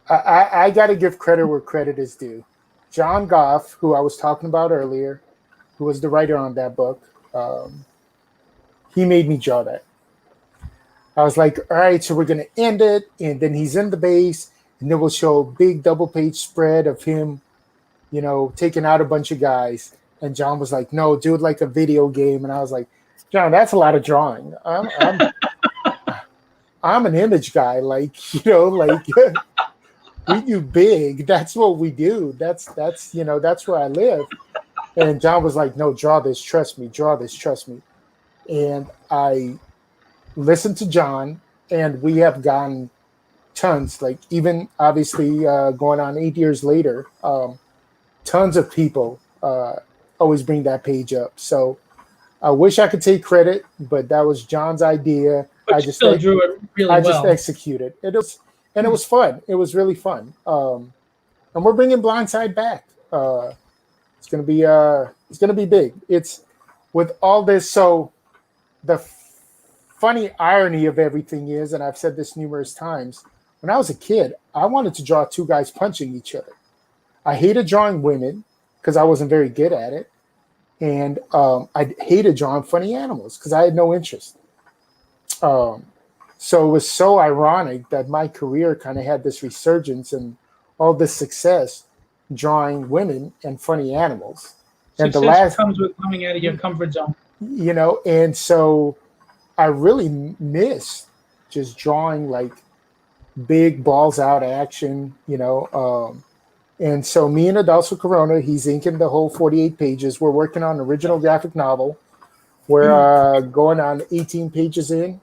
I got to give credit where credit is due. John Goff, who I was talking about earlier, who was the writer on that book, he made me draw that. I was like, all right, so we're going to end it. And then he's in the base, and then we'll show a big double page spread of him, taking out a bunch of guys. And John was like, no, do it like a video game. And I was like, John, that's a lot of drawing. I'm an image guy. Like, we do big. That's what we do. That's where I live. And John was like, no, draw this, trust me, draw this, trust me. And I listened to John, and we have gotten tons, like even obviously going on 8 years later, tons of people always bring that page up. So I wish I could take credit, but that was John's idea. But I just still drew it really well. I just executed. It was fun. It was really fun. And we're bringing Blindside back. It's gonna be big. It's with all this. So the funny irony of everything is, and I've said this numerous times, when I was a kid, I wanted to draw two guys punching each other. I hated drawing women because I wasn't very good at it. And I hated drawing funny animals because I had no interest. So it was so ironic that my career kind of had this resurgence and all this success drawing women and funny animals. And success comes with coming out of your comfort zone. And so I really miss just drawing like big balls out action, and so me and Adolfo Corona, he's inking the whole 48 pages. We're working on an original graphic novel. We're going on 18 pages in.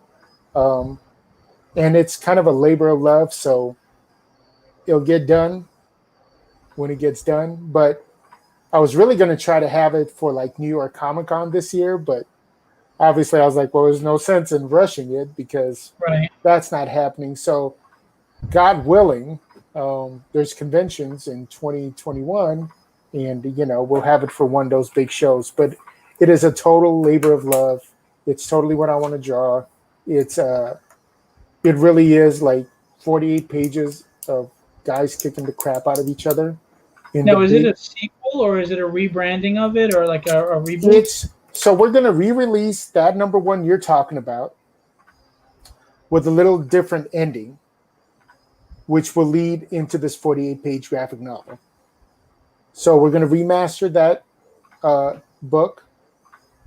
And it's kind of a labor of love. So it'll get done when it gets done. But I was really going to try to have it for like New York Comic Con this year. But obviously I was like, well, there's no sense in rushing it because that's not happening. So God willing, there's conventions in 2021 and we'll have it for one of those big shows, but it is a total labor of love. It's totally what I want to draw. It really is like 48 pages of guys kicking the crap out of each other. Now, is it a sequel or is it a rebranding of it or like a reboot? So we're going to re-release that number one you're talking about with a little different ending, which will lead into this 48-page graphic novel. So we're going to remaster that book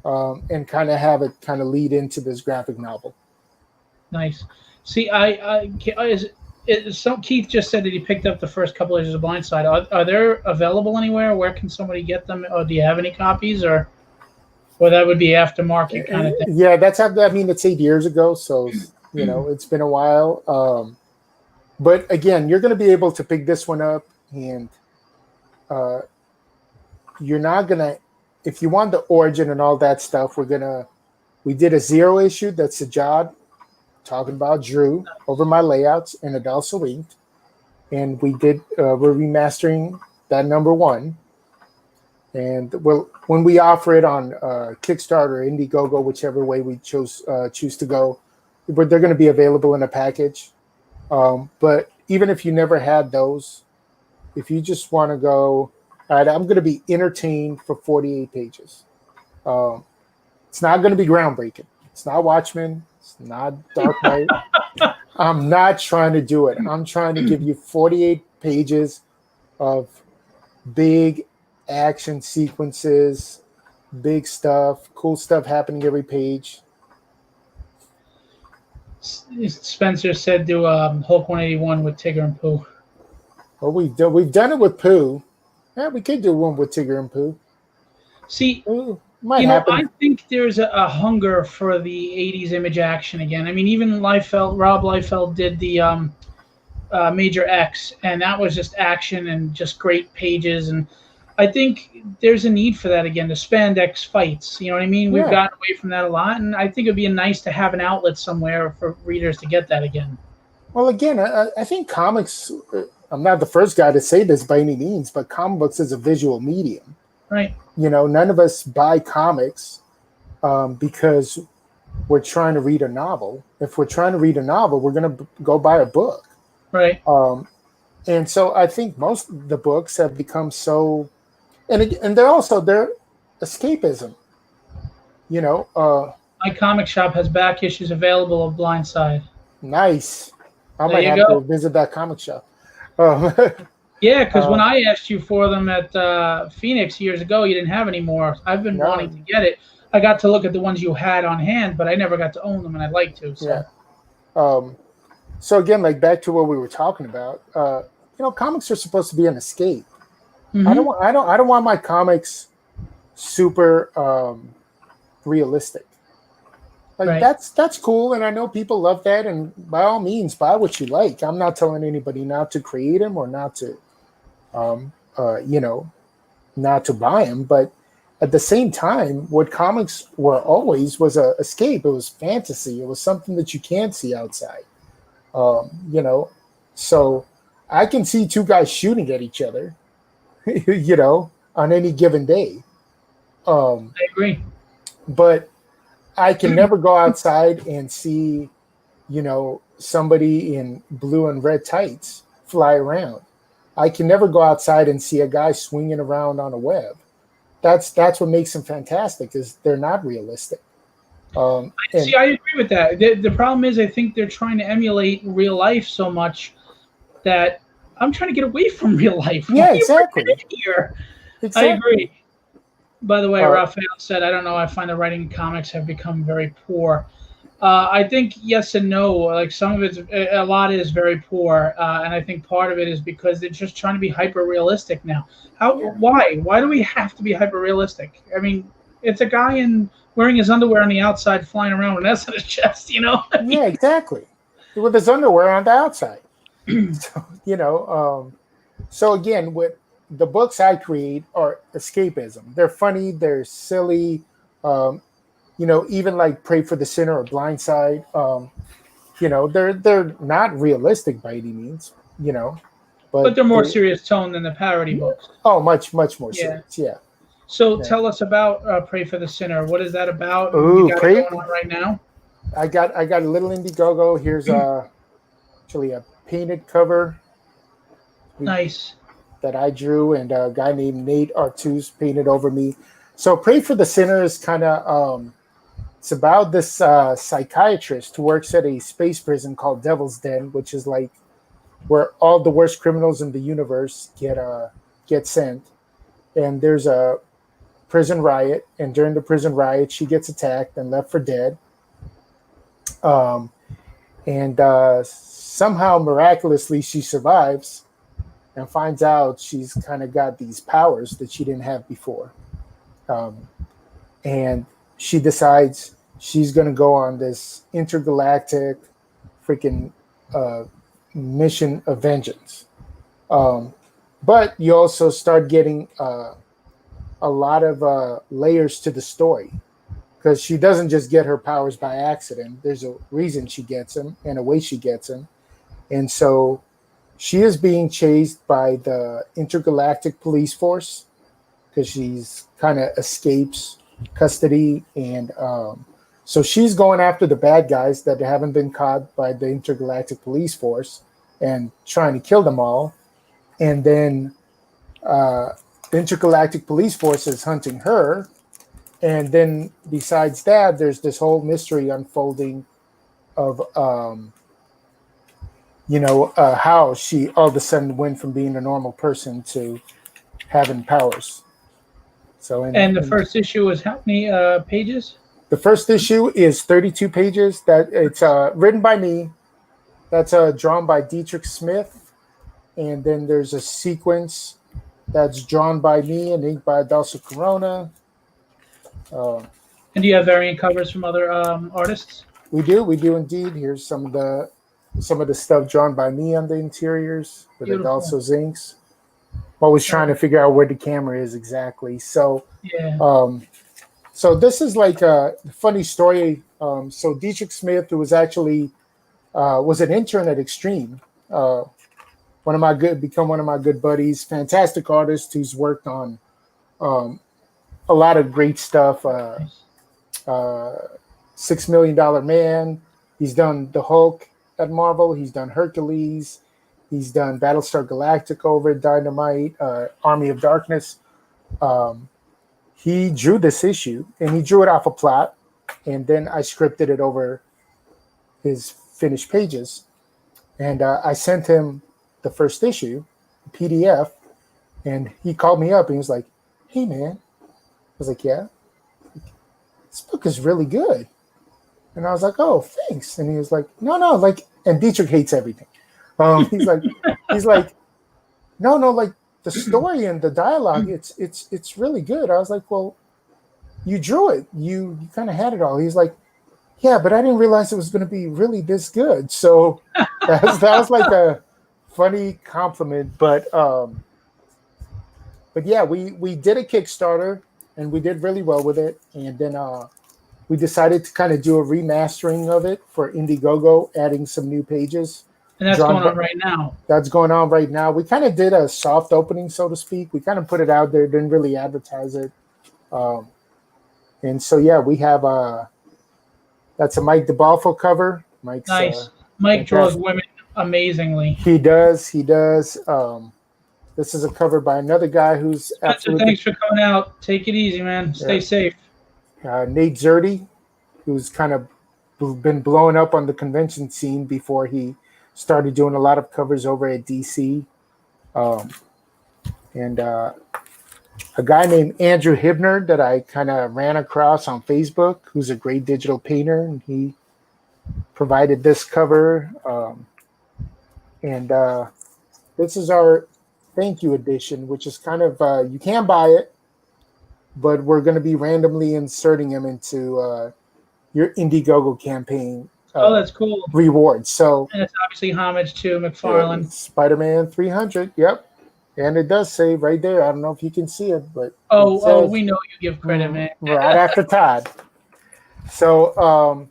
and kind of have it kind of lead into this graphic novel. Nice. See, Keith just said that he picked up the first couple issues of Blindside. Are they available anywhere? Where can somebody get them? Or do you have any copies? Or that would be aftermarket kind of thing? Yeah, it's 8 years ago, so it's been a while. But again, you're going to be able to pick this one up, and you're not going to, if you want the origin and all that stuff, we did a 0 issue that's Sajad talking about Drew over my layouts and Adolfo inked. And we're remastering that number one. And when we offer it on Kickstarter or Indiegogo, whichever way we choose to go, they're going to be available in a package. But even if you never had those, if you just want to go, all right, I'm going to be entertained for 48 pages. It's not going to be groundbreaking. It's not Watchmen. It's not Dark Knight. I'm not trying to do it. I'm trying to give you 48 pages of big action sequences, big stuff, cool stuff happening every page. Spencer said do Hulk 181 with Tigger and Pooh. Well, we've done it with Pooh. Yeah, we could do one with Tigger and Pooh. See, Might happen. I think there's a hunger for the '80s image action again. I mean, even Rob Liefeld did the Major X, and that was just action and just great pages. And I think there's a need for that again, the spandex fights. You know what I mean? We've Yeah. gotten away from that a lot, and I think it'd be nice to have an outlet somewhere for readers to get that again. Well, again, I think comics. I'm not the first guy to say this by any means, but comic books is a visual medium. Right. None of us buy comics because we're trying to read a novel. If we're trying to read a novel, we're going to go buy a book. Right. And so I think most of the books have become so, and they're escapism. My comic shop has back issues available of Blindside. Nice. I There might you have go. to visit that comic shop. Yeah, because when I asked you for them at Phoenix years ago, you didn't have any more. I've been wanting to get it. I got to look at the ones you had on hand, but I never got to own them, and I'd like to. So. Yeah. So again, like back to what we were talking about, comics are supposed to be an escape. Mm-hmm. I don't want my comics super realistic. Like that's cool, and I know people love that. And by all means, buy what you like. I'm not telling anybody not to create them or not to, not to buy them. But at the same time, what comics were always was a escape. It was fantasy. It was something that you can't see outside. So I can see two guys shooting at each other, on any given day. I agree. But I can never go outside and see, somebody in blue and red tights fly around. I can never go outside and see a guy swinging around on a web. That's what makes them fantastic, is they're not realistic. I agree with that. The problem is, I think they're trying to emulate real life so much that I'm trying to get away from real life. Yeah, exactly. Here. Exactly. I agree. By the way, Raphael said, I don't know, I find the writing in comics have become very poor. I think yes and no. Like some of a lot is very poor, and I think part of it is because they're just trying to be hyper realistic now. Why? Why do we have to be hyper realistic? I mean, it's a guy wearing his underwear on the outside, flying around with an S on his chest. Yeah, exactly. With his underwear on the outside. So again, with the books I create are escapism. They're funny. They're silly. Even like Pray for the Sinner or Blindside. They're not realistic by any means. But they're more serious tone than the parody books. Oh, much more serious. Yeah. So tell us about Pray for the Sinner. What is that about? Ooh, you got it going on right now? I got a little Indiegogo. Here's actually a painted cover. Nice. That I drew, and a guy named Nate Artuz painted over me. So Pray for the Sinner is kind of, it's about this psychiatrist who works at a space prison called Devil's Den, which is like where all the worst criminals in the universe get sent. And there's a prison riot, and during the prison riot, she gets attacked and left for dead. Somehow, miraculously, she survives and finds out she's kind of got these powers that she didn't have before. And she decides she's going to go on this intergalactic freaking mission of vengeance. But you also start getting a lot of layers to the story, because she doesn't just get her powers by accident. There's a reason she gets them and a way she gets them. And so she is being chased by the intergalactic police force, because she's kind of escapes custody. And so she's going after the bad guys that haven't been caught by the intergalactic police force and trying to kill them all. And then the intergalactic police force is hunting her. And then besides that, there's this whole mystery unfolding of how she all of a sudden went from being a normal person to having powers. So, the first issue is how many pages? The first issue is 32 pages. That it's written by me. That's drawn by Dietrich Smith, and then there's a sequence that's drawn by me and inked by Adolfo Corona. And do you have variant covers from other artists? We do indeed. Here's some of the stuff drawn by me on the interiors with Beautiful. Adolso's inks. Always trying to figure out where the camera is exactly. So, Yeah. so this is like a funny story. So Dietrich Smith, who was actually was an intern at Extreme, become one of my good buddies. Fantastic artist who's worked on a lot of great stuff. Nice. $6 Million Man. He's done the Hulk at Marvel. He's done Hercules. He's done Battlestar Galactica over at Dynamite, Army of Darkness. He drew this issue, and he drew it off a plot, and then I scripted it over his finished pages. And I sent him the first issue, PDF, and he called me up and he was like, "Hey, man." I was like, "Yeah, this book is really good." And I was like, "Oh, thanks." And he was like, "No, like," and Dietrich hates everything. He's like, "No, like the story and the dialogue, it's really good." I was like, "Well, you drew it. You kind of had it all." He's like, "Yeah, but I didn't realize it was going to be really this good." So that was like a funny compliment. But yeah, we did a Kickstarter and we did really well with it. And then we decided to kind of do a remastering of it for Indiegogo, adding some new pages. And that's going on right now. That's going on right now. We kind of did a soft opening, so to speak. We kind of put it out there, didn't really advertise it. And so, yeah, we have that's a Mike DeBalfo cover. Mike's nice. Mike draws women amazingly. He does. This is a cover by another guy who's absolutely. Thanks for coming out. Take it easy, man. Stay safe. Nate Zerdy, who's kind of been blowing up on the convention scene before he started doing a lot of covers over at DC. And a guy named Andrew Hibner that I kind of ran across on Facebook, who's a great digital painter, and he provided this cover. And this is our thank you edition, which is kind of, you can buy it, but we're going to be randomly inserting them into your Indiegogo campaign. That's cool. Rewards. So, and it's obviously homage to McFarlane. Spider-Man 300. Yep. And it does say right there. I don't know if you can see it, but we know you give credit, man. Right after Todd. So,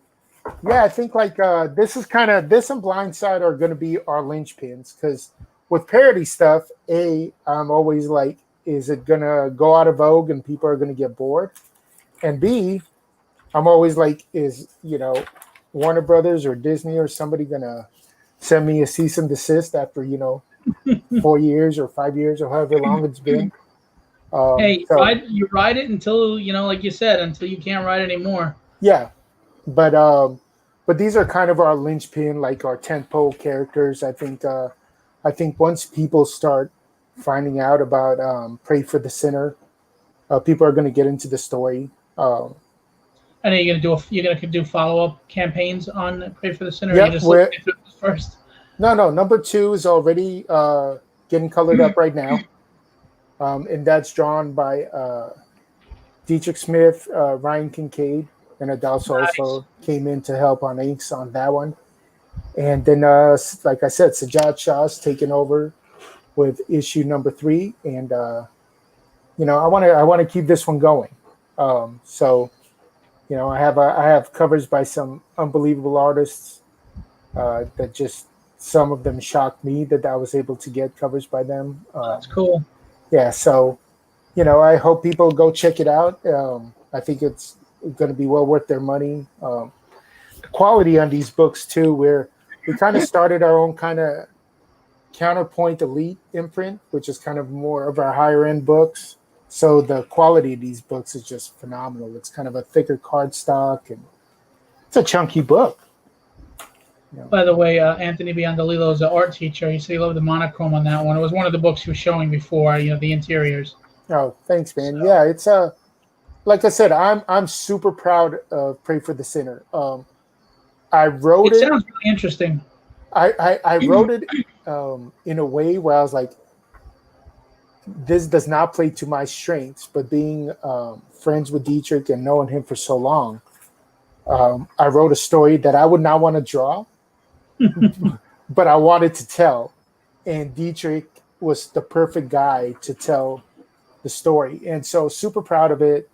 yeah, I think like this is kind of this and Blindside are going to be our linchpins because with parody stuff, I'm always like, is it going to go out of vogue and people are going to get bored? And B, I'm always like, is, Warner Brothers or Disney or somebody going to send me a cease and desist after, 4 years or 5 years or however long it's been? You ride it until, like you said, until you can't ride anymore. Yeah. But these are kind of our linchpin, like our tentpole characters. I think once people start finding out about Pray for the Sinner, people are going to get into the story. And are you going to do follow-up campaigns on Pray for the Sinner? Yep, or you just looking at this first? No. Number 2 is already getting colored up right now, and that's drawn by Dietrich Smith, Ryan Kincaid, and Adolfo also came in to help on inks on that one. And then, like I said, Sajad Shah's taken over with issue number 3, and I want to keep this one going. So, I have covers by some unbelievable artists that just some of them shocked me that I was able to get covers by them. That's cool. Yeah, so I hope people go check it out. I think it's going to be well worth their money. The quality on these books too, where we kind of started our own kind of Counterpoint Elite imprint, which is kind of more of our higher end books. So the quality of these books is just phenomenal. It's kind of a thicker cardstock, and it's a chunky book. By the way, Anthony Biondolillo is an art teacher. He said he loved the monochrome on that one. It was one of the books he was showing before, the interiors. Oh, thanks, man. So. Yeah, it's like I said, I'm super proud of Pray for the Sinner. I wrote it. It sounds really interesting. I wrote it in a way where I was like, this does not play to my strengths, but being friends with Dietrich and knowing him for so long, I wrote a story that I would not want to draw, but I wanted to tell. And Dietrich was the perfect guy to tell the story. And so super proud of it.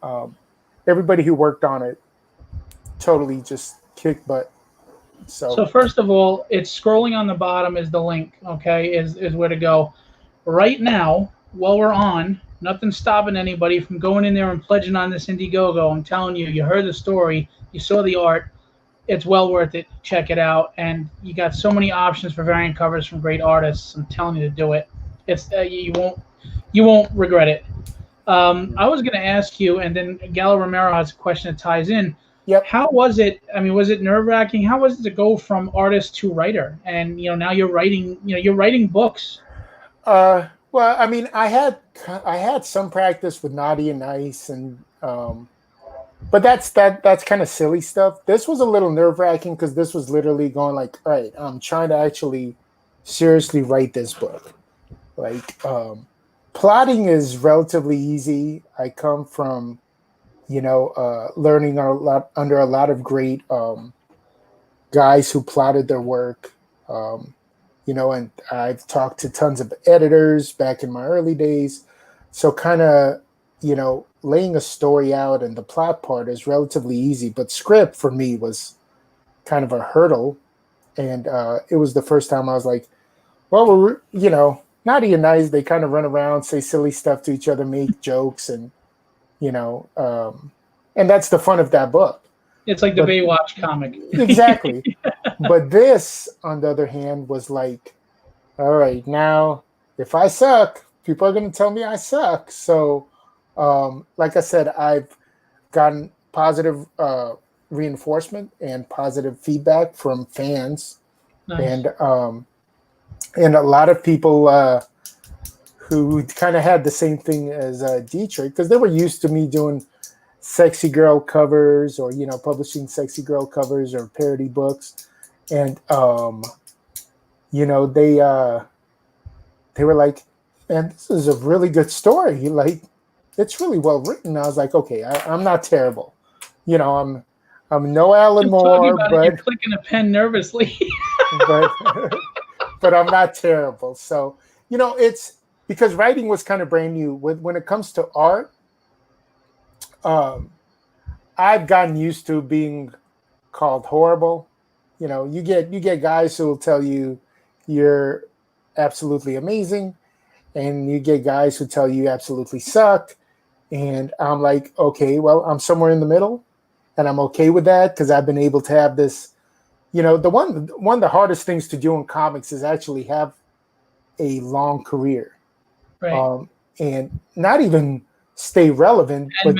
Everybody who worked on it totally just kicked butt. So first of all, it's scrolling on the bottom is the link, okay, is where to go. Right now, while we're on, nothing's stopping anybody from going in there and pledging on this Indiegogo. I'm telling you, you heard the story, you saw the art, it's well worth it. Check it out, and you got so many options for variant covers from great artists. I'm telling you to do it. It's you won't regret it. I was going to ask you, and then Gallo Romero has a question that ties in. Yep. How was it? I mean, was it nerve-wracking? How was it to go from artist to writer? And now you're writing. You're writing books. Well, I mean, I had some practice with Naughty and Nice, and but that's kind of silly stuff. This was a little nerve-wracking because this was literally going like, all right, I'm trying to actually seriously write this book. Like, plotting is relatively easy. I come from, learning a lot under a lot of great guys who plotted their work. And I've talked to tons of editors back in my early days. So kind of, laying a story out and the plot part is relatively easy, but script for me was kind of a hurdle. And it was the first time I was like, well, Naughty and Nice, they kind of run around, say silly stuff to each other, make jokes, and, and that's the fun of that book. It's like the Baywatch comic. Exactly. But this, on the other hand, was like, all right, now if I suck, people are going to tell me I suck. So, like I said, I've gotten positive reinforcement and positive feedback from fans. Nice. And a lot of people who kind of had the same thing as Dietrich, because they were used to me doing sexy girl covers or publishing sexy girl covers or parody books, and they were like, man, this is a really good story, like it's really well written. I was like, okay, I'm not terrible, I'm no Alan Moore, but you're clicking a pen nervously. but I'm not terrible. So it's because writing was kind of brand new. When it comes to art, I've gotten used to being called horrible. You get guys who will tell you you're absolutely amazing, and you get guys who tell you absolutely suck. And I'm like, okay, well, I'm somewhere in the middle, and I'm okay with that because I've been able to have this. One of the hardest things to do in comics is actually have a long career, right? And not even stay relevant, and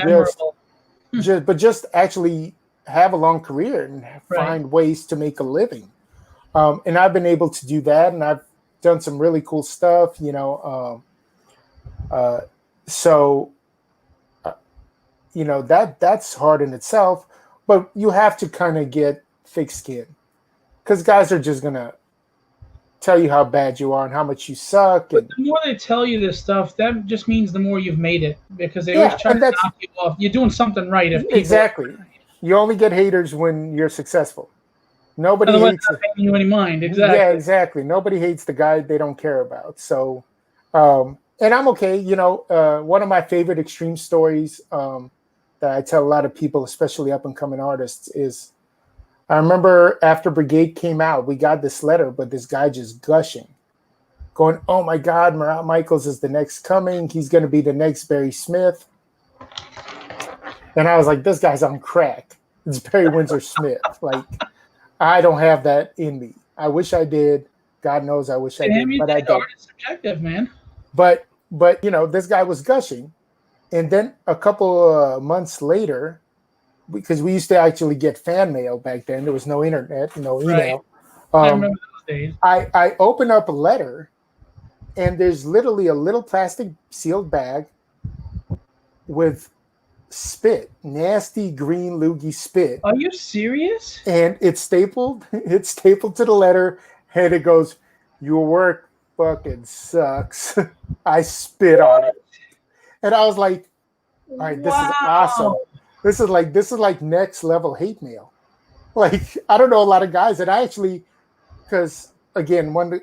but just actually have a long career and find ways to make a living. And I've been able to do that, and I've done some really cool stuff, so that's hard in itself, but you have to kind of get thick skin because guys are just gonna tell you how bad you are and how much you suck. But the more they tell you this stuff, that just means the more you've made it, because they always try to knock you off. You're doing something right. Exactly. You only get haters when you're successful. Nobody hates you any mind. Exactly. Yeah, exactly. Nobody hates the guy they don't care about. So, and I'm okay. One of my favorite extreme stories that I tell a lot of people, especially up and coming artists, is I remember after Brigade came out, we got this letter, but this guy just gushing, going, "Oh my God, Marat Mychaels is the next coming. He's going to be the next Barry Smith." And I was like, "This guy's on crack. It's Barry Windsor Smith." Like, I don't have that in me. I wish I did. God knows I wish I did, but I don't. Art is subjective, man. But this guy was gushing, and then a couple months later, because we used to actually get fan mail back then. There was no internet, no email. Right. I remember those days. I open up a letter, and there's literally a little plastic sealed bag with spit, nasty green loogie spit. Are you serious? And it's stapled. It's stapled to the letter, and it goes, "Your work fucking sucks. I spit on it. And I was like, all right, this is awesome. Wow. This is like next level hate mail. Like, I don't know a lot of guys that I actually, because again, But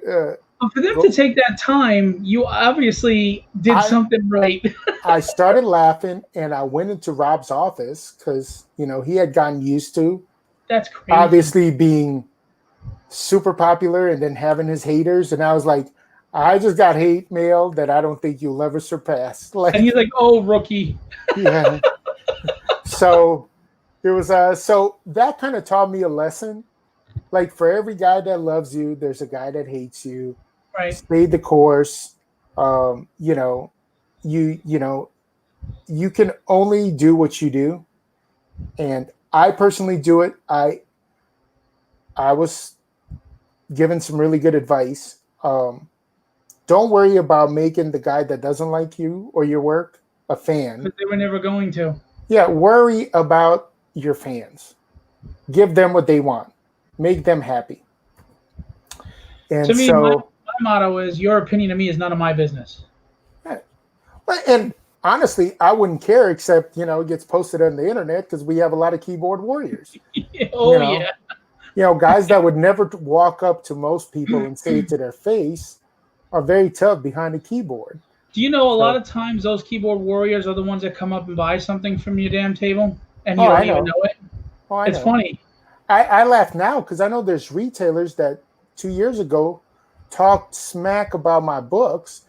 for them to take that time, you obviously did something right. I started laughing and I went into Rob's office because, he had gotten used to That's crazy. obviously being super popular and then having his haters. And I was like, I just got hate mail that I don't think you'll ever surpass. Like, And he's like, "Oh, rookie." yeah. So it was, so that kind of taught me a lesson. Like, for every guy that loves you, there's a guy that hates you. Right. Stay the course. You can only do what you do, and I personally do it. I was given some really good advice. Don't worry about making the guy that doesn't like you or your work a fan. Because they were never going to. Yeah, worry about your fans. Give them what they want. Make them happy. And to me, so, my motto is, your opinion of me is none of my business. and honestly, I wouldn't care, except, it gets posted on the internet because we have a lot of keyboard warriors. Yeah. Guys that would never walk up to most people and say it to their face are very tough behind a keyboard. Do you know a lot of times those keyboard warriors are the ones that come up and buy something from your damn table and you don't even know it? It's funny. I laugh now because I know there's retailers that 2 years ago talked smack about my books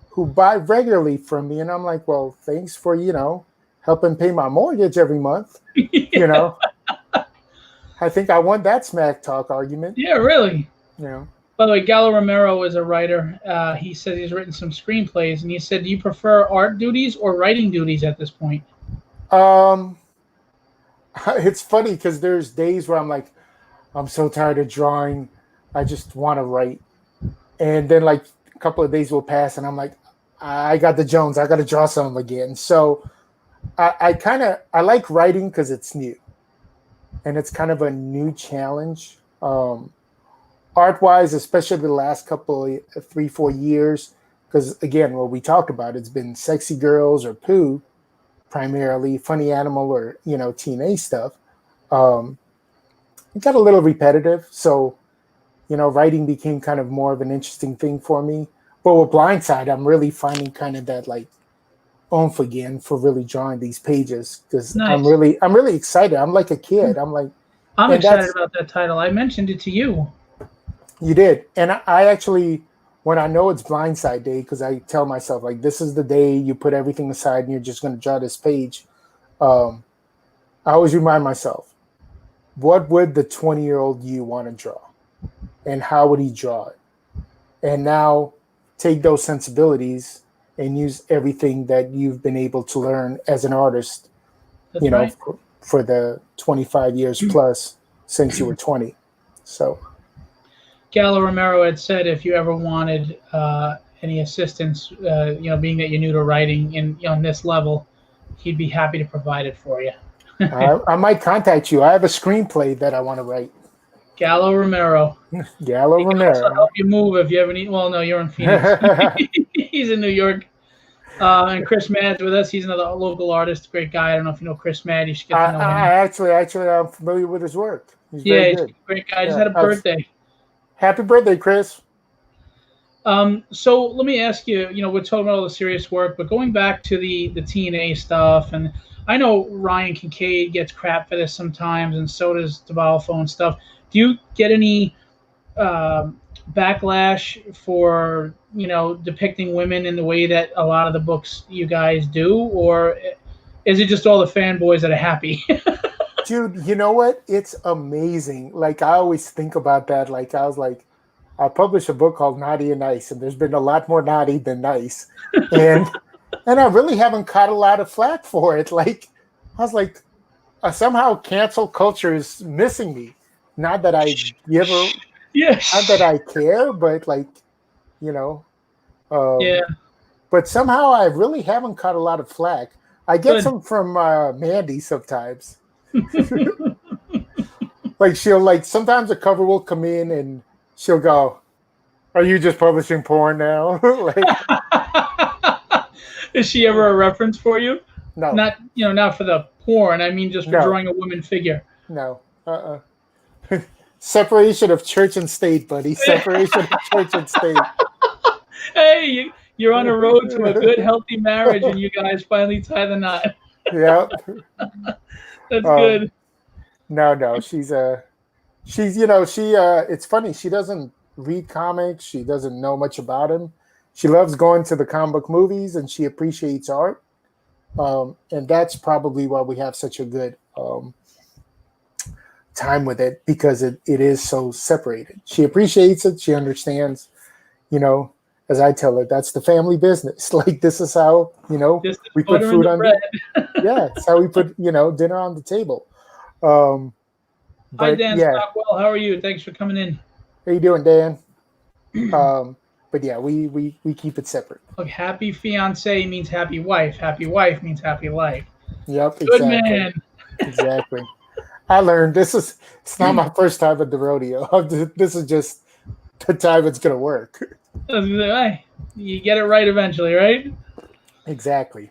who buy regularly from me. And I'm like, well, thanks for, helping pay my mortgage every month. Yeah. I think I won that smack talk argument. Yeah, really. Yeah. By the way, Gallo Romero is a writer. He said he's written some screenplays, and he said, do you prefer art duties or writing duties at this point? It's funny because there's days where I'm like, I'm so tired of drawing. I just want to write. And then like a couple of days will pass and I'm like, I got the Jones. I got to draw some again. So I like writing because it's new. And it's kind of a new challenge. Art-wise, especially the last couple of 3-4 years, because again, what we talked about, it's been sexy girls or poo, primarily funny animal or teen A stuff. It got a little repetitive, so writing became kind of more of an interesting thing for me. But with Blindside, I'm really finding kind of that like oomph again for really drawing these pages because nice. I'm really excited. I'm like a kid. I'm excited about that title. I mentioned it to you. You did, and I actually, when I know it's Blindside Day, because I tell myself like this is the day you put everything aside and you're just going to draw this page. I always remind myself, what would the 20-year-old you want to draw, and how would he draw it? And now take those sensibilities and use everything that you've been able to learn as an artist. That's right. For the 25 years plus since you were 20. So. Gallo Romero had said if you ever wanted any assistance, being that you're new to writing on this level, he'd be happy to provide it for you. I might contact you. I have a screenplay that I want to write. Gallo Romero. Gallo he Romero. Can also help you move if you have any. Well, no, you're in Phoenix. He's in New York. And Chris Mad's with us. He's another local artist, great guy. I don't know if you know Chris Mad. You should get to know him. I actually, I'm familiar with his work. He's very good. He's a great guy. Just had a birthday. Happy birthday, Chris. So let me ask you, we're talking about all the serious work, but going back to the TNA stuff, and I know Ryan Kincaid gets crap for this sometimes, and so does Devalfo and stuff. Do you get any backlash for, depicting women in the way that a lot of the books you guys do, or is it just all the fanboys that are happy? Dude, you know what? It's amazing. Like, I always think about that. Like, I was like, I published a book called Naughty and Nice, and there's been a lot more naughty than nice. And I really haven't caught a lot of flack for it. Like, I was like, somehow cancel culture is missing me. Not that I give a, not that I care, but like, yeah. But somehow I really haven't caught a lot of flack. I get some from Mandy sometimes. Like sometimes a cover will come in and she'll go, Are you just publishing porn now? Like, Is she ever a reference for you? no, Not not for the porn. I mean, just for no, drawing a woman figure. no. Separation of church and state, buddy. Separation of church and state. Hey, you're on a road to a good, healthy marriage, and you guys finally tie the knot. Yep. That's Um, good. no. She's she it's funny, she doesn't read comics, she doesn't know much about them. She loves going to the comic book movies and she appreciates art. And that's probably why we have such a good time with it, because it is so separated. She appreciates it, she understands, as I tell her, that's the family business. Like, this is how, Just the we put butter and food the on bread. yeah, it's how we put, dinner on the table. Um, Hi, but Dan yeah, Stockwell. How are you? Thanks for coming in. how you doing, Dan? But yeah, we keep it separate. Look, happy fiance means happy wife. Happy wife means happy life. Yep, Good exactly. man. Exactly. I learned it's not my first time at the rodeo. This is just the time it's gonna work. I was gonna say, hey, you get it right eventually, right? Exactly.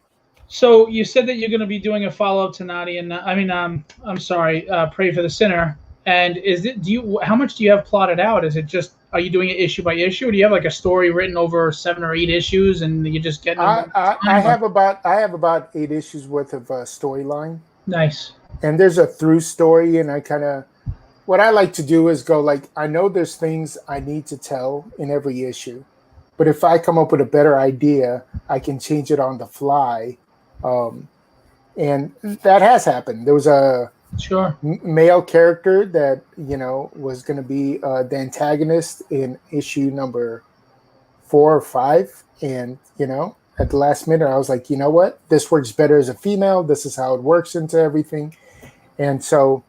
So you said that you're going to be doing a follow up to Nadia. I mean, I'm sorry. Pray for the sinner. And is it? Do you? How much do you have plotted out? Is it just? Are you doing it issue by issue, or do you have like a story written over 7 or 8 issues, and you're just getting them I, one I, at a I time? Or? have about 8 issues worth of storyline, Nice. and there's a through story, and I kind of what I like to do is go like, I know there's things I need to tell in every issue, but if I come up with a better idea, I can change it on the fly. Um, and that has happened. There was a Sure. male character that was going to be the antagonist in issue number 4 or 5, and at the last minute I was like, you know what, this works better as a female. This is how it works into everything. And so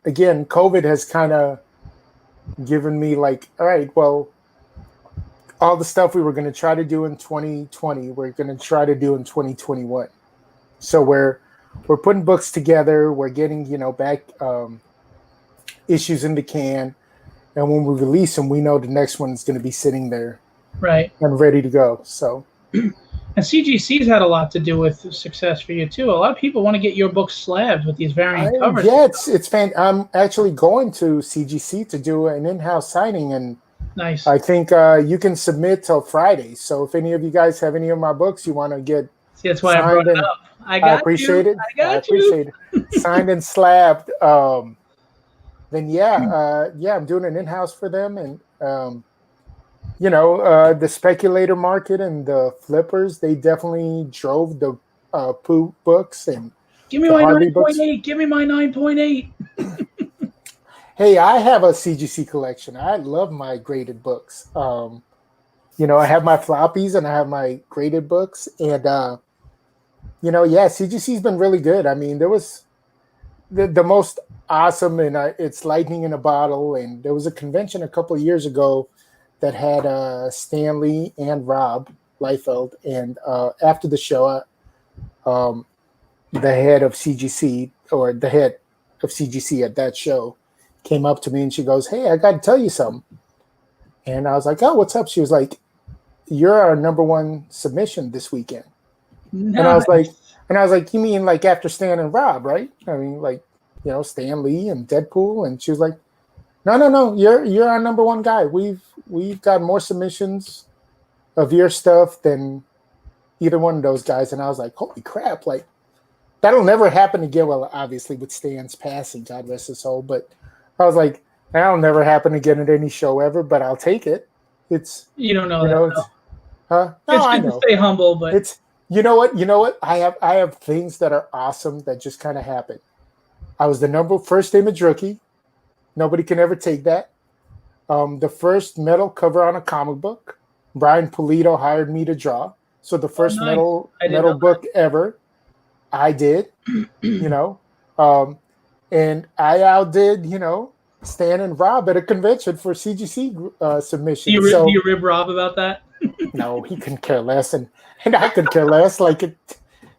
again, COVID has kind of given me like, all right, well, all the stuff we were going to try to do in 2020, we're going to try to do in 2021. So we're putting books together. We're getting back issues in the can, and when we release them, we know the next one's going to be sitting there Right. and ready to go. So And CGC's had a lot to do with success for you too. A lot of people want to get your books slabbed with these variant covers. yeah, it's fan. I'm actually going to CGC to do an in-house signing, and Nice. I think you can submit till Friday. So if any of you guys have any of my books you want to get See, that's why I brought signed, it and up. I I got appreciate you. it. I I got you. appreciate it. Signed and slabbed. Then yeah, I'm doing an in-house for them, and the speculator market and the flippers, they definitely drove the Pooh books and Give me the my Harley books. 9.8. Give me my 9.8. Hey, I have a CGC collection. I love my graded books. I have my floppies and I have my graded books, and yeah, CGC's been really good. I mean, there was the most awesome, and it's lightning in a bottle. And there was a convention a couple of years ago that had Stanley and Rob Liefeld, and after the show, the head of CGC, or the head of CGC at that show, came up to me and she goes, "Hey, I got to tell you something." And I was like, "Oh, what's up?" She was like, "You're our #1 submission this weekend." Nice. And I was like, "You mean like after Stan and Rob, right? I mean, like, Stan Lee and Deadpool." And she was like, No. You're our #1 guy. We've got more submissions of your stuff than either one of those guys." And I was like, "Holy crap! Like, that'll never happen again." Well, obviously with Stan's passing, God rest his soul. But I was like, "That'll never happen again at any show ever." But I'll take it. It's You don't know you know, that. it's, No. no, It's I good to know. stay humble, but It's You know what? I have things that are awesome that just kind of happen. I was the first image rookie. Nobody can ever take that. The first metal cover on a comic book. Brian Pulido hired me to draw. So the first nice. I didn't metal know book ever, I did. And I outdid Stan and Rob at a convention for CGC submission. do you rib Rob about that? No, he couldn't care less, and I could care less. Like, it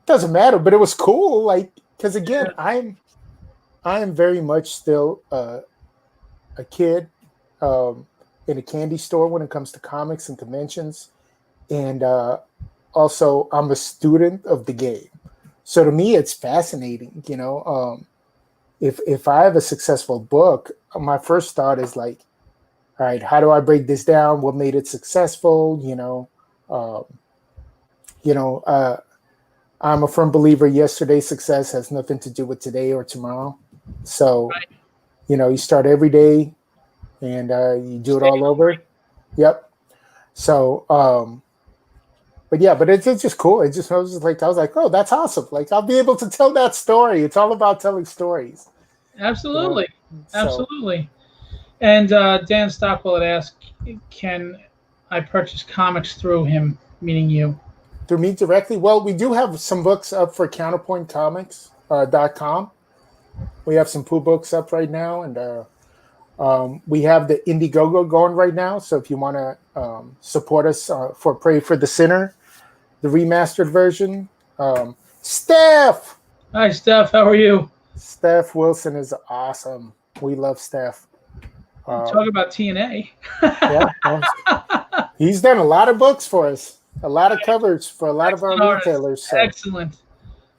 doesn't matter, but it was cool. Like, because again, I am very much still a kid. in a candy store when it comes to comics and conventions. And also, I'm a student of the game. So to me, it's fascinating. If I have a successful book, my first thought is like, all right, how do I break this down? What made it successful? Um, I'm a firm believer yesterday's success has nothing to do with today or tomorrow. So, Right. you start every day and you do it all over. Yep. So, but it's just cool. I was like, oh, that's awesome. Like, I'll be able to tell that story. It's all about telling stories. Absolutely. So, Absolutely. And Dan Stockwell had asked, can I purchase comics through him, meaning you? through me directly? Well, we do have some books up for Counterpoint Comics .com. We have some Pooh books up right now, and we have the Indiegogo going right now. So if you want to support us for Pray for the Sinner, the remastered version, Steph! Hi, Steph. How are you? Steph Wilson is awesome. We love Steph. Talk about TNA. Yeah, he's done a lot of books for us, a lot of covers for a lot of our retailers. So. Excellent.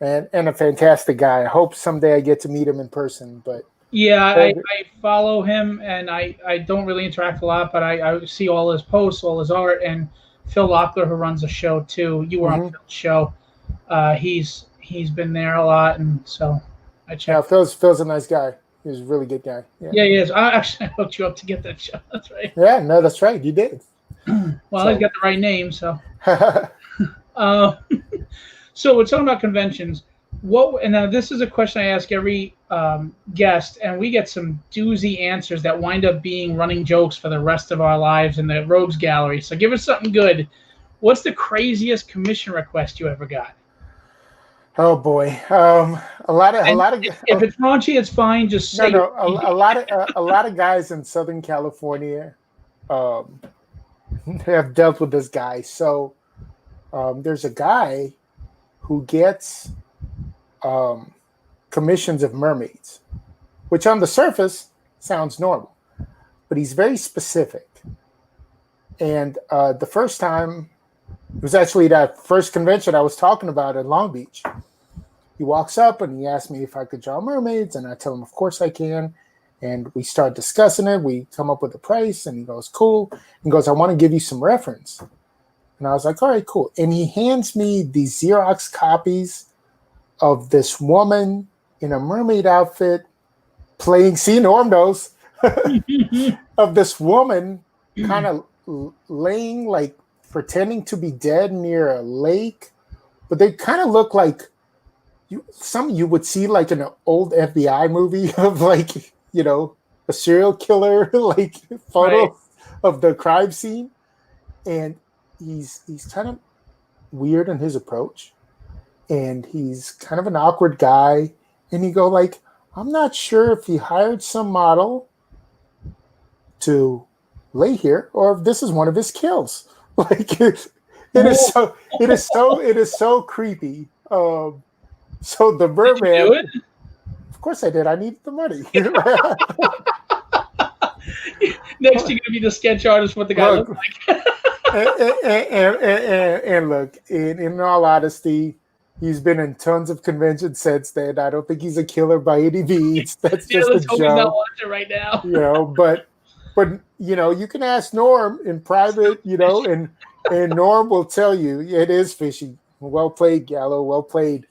And a fantastic guy. I hope someday I get to meet him in person. But yeah, I follow him, and I don't really interact a lot, but I see all his posts, all his art, and Phil Locklear, who runs the show too. You were on Phil's show. He's been there a lot, and so I checked. Yeah, Phil's a nice guy. He's a really good guy. Yeah, he is. I hooked you up to get that show. That's right. Yeah, no, that's right. You did. Well, he's got the right name, so. So we're talking about conventions. And now this is a question I ask every guest, and we get some doozy answers that wind up being running jokes for the rest of our lives in the Rogues Gallery. So give us something good. What's the craziest commission request you ever got? Oh boy, a lot of. If it's raunchy, it's fine. Just say. No. A lot of guys in Southern California have dealt with this guy. So there's a guy who gets commissions of mermaids, which on the surface sounds normal, but he's very specific. And the first time, it was actually that first convention I was talking about in Long Beach. He walks up and he asks me if I could draw mermaids, and I tell him, of course I can. And we start discussing it. We come up with a price, and he goes, cool. He goes, I want to give you some reference. And I was like, all right, cool. And he hands me these Xerox copies of this woman in a mermaid outfit playing, see, Norm knows, of this woman kind of laying, like pretending to be dead near a lake. But they kind of look like you would see like in an old FBI movie of like, a serial killer, like photo of the crime scene. And he's kind of weird in his approach, and he's kind of an awkward guy. And you go like, I'm not sure if he hired some model to lay here or if this is one of his kills. Like it is so creepy. So the merman. Of course I did. I needed the money. Next, you're gonna be the sketch artist. What the guy looks like. and look, in all honesty, he's been in tons of conventions since then. I don't think he's a killer by any means. That's just a joke. He's not watching right now. But you can ask Norm in private, and Norm will tell you it is fishy. Well played, Gallo. Well played.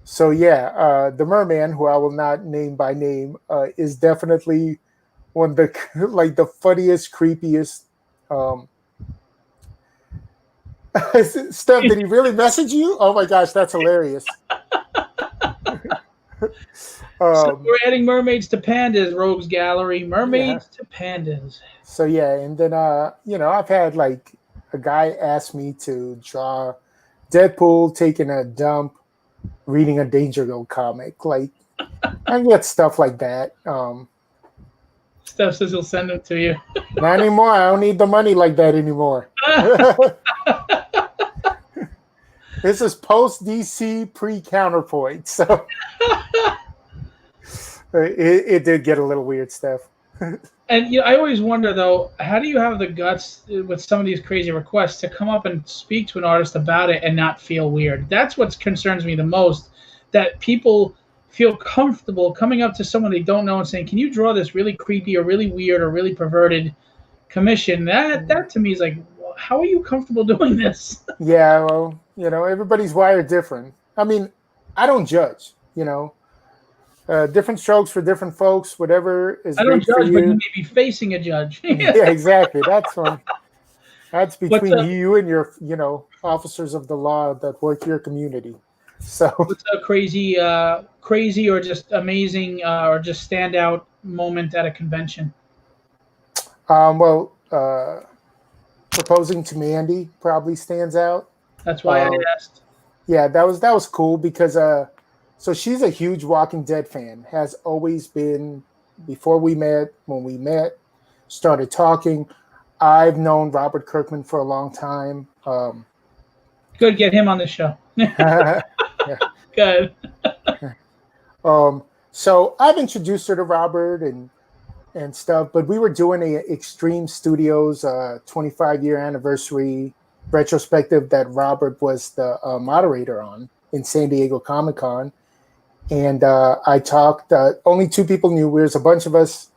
So yeah, the merman, who I will not name by name, is definitely one of the the funniest, creepiest. Steph, did he really message you? Oh my gosh, that's hilarious. So we're adding mermaids to pandas, Rogues Gallery. Mermaids to pandas. So yeah, and then I've had like a guy ask me to draw Deadpool taking a dump, reading a Danger Girl comic. Like I get stuff like that. Steph says he'll send them to you. Not anymore. I don't need the money like that anymore. This is post DC, pre Counterpoint, so it did get a little weird, Steph. And I always wonder though, how do you have the guts with some of these crazy requests to come up and speak to an artist about it and not feel weird? That's what concerns me the most. That people feel comfortable coming up to someone they don't know and saying, "Can you draw this really creepy or really weird or really perverted commission?" That to me is like, well, how are you comfortable doing this? Yeah, well, everybody's wired different. I mean, I don't judge. Different strokes for different folks. Whatever is I don't great for judge, but you you. may be facing a judge. Yeah, exactly. That's What's between a you and your, officers of the law that work your community. So, what's a crazy or just amazing or just standout moment at a convention? well, proposing to Mandy probably stands out. That's why I Uh, asked. yeah, that was cool because so she's a huge Walking Dead fan. Has always been before we met. When we met, started talking. I've known Robert Kirkman for a long time. Good, get him on the show. Yeah. Good. So I've introduced her to Robert and stuff, but we were doing a Extreme Studios 25-year anniversary retrospective that Robert was the moderator on in San Diego Comic-Con. And I talked, only two people knew. There's a bunch of us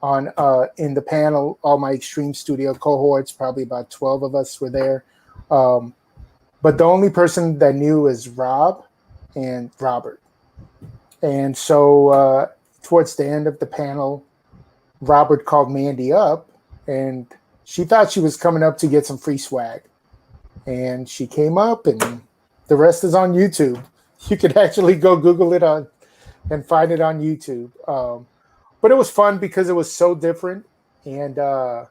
on in the panel, all my Extreme Studio cohorts, probably about 12 of us were there. But the only person that knew is Rob and Robert. And so towards the end of the panel, Robert called Mandy up, and she thought she was coming up to get some free swag. And she came up, and the rest is on YouTube. You could actually go Google it and find it on YouTube. But it was fun because it was so different, and it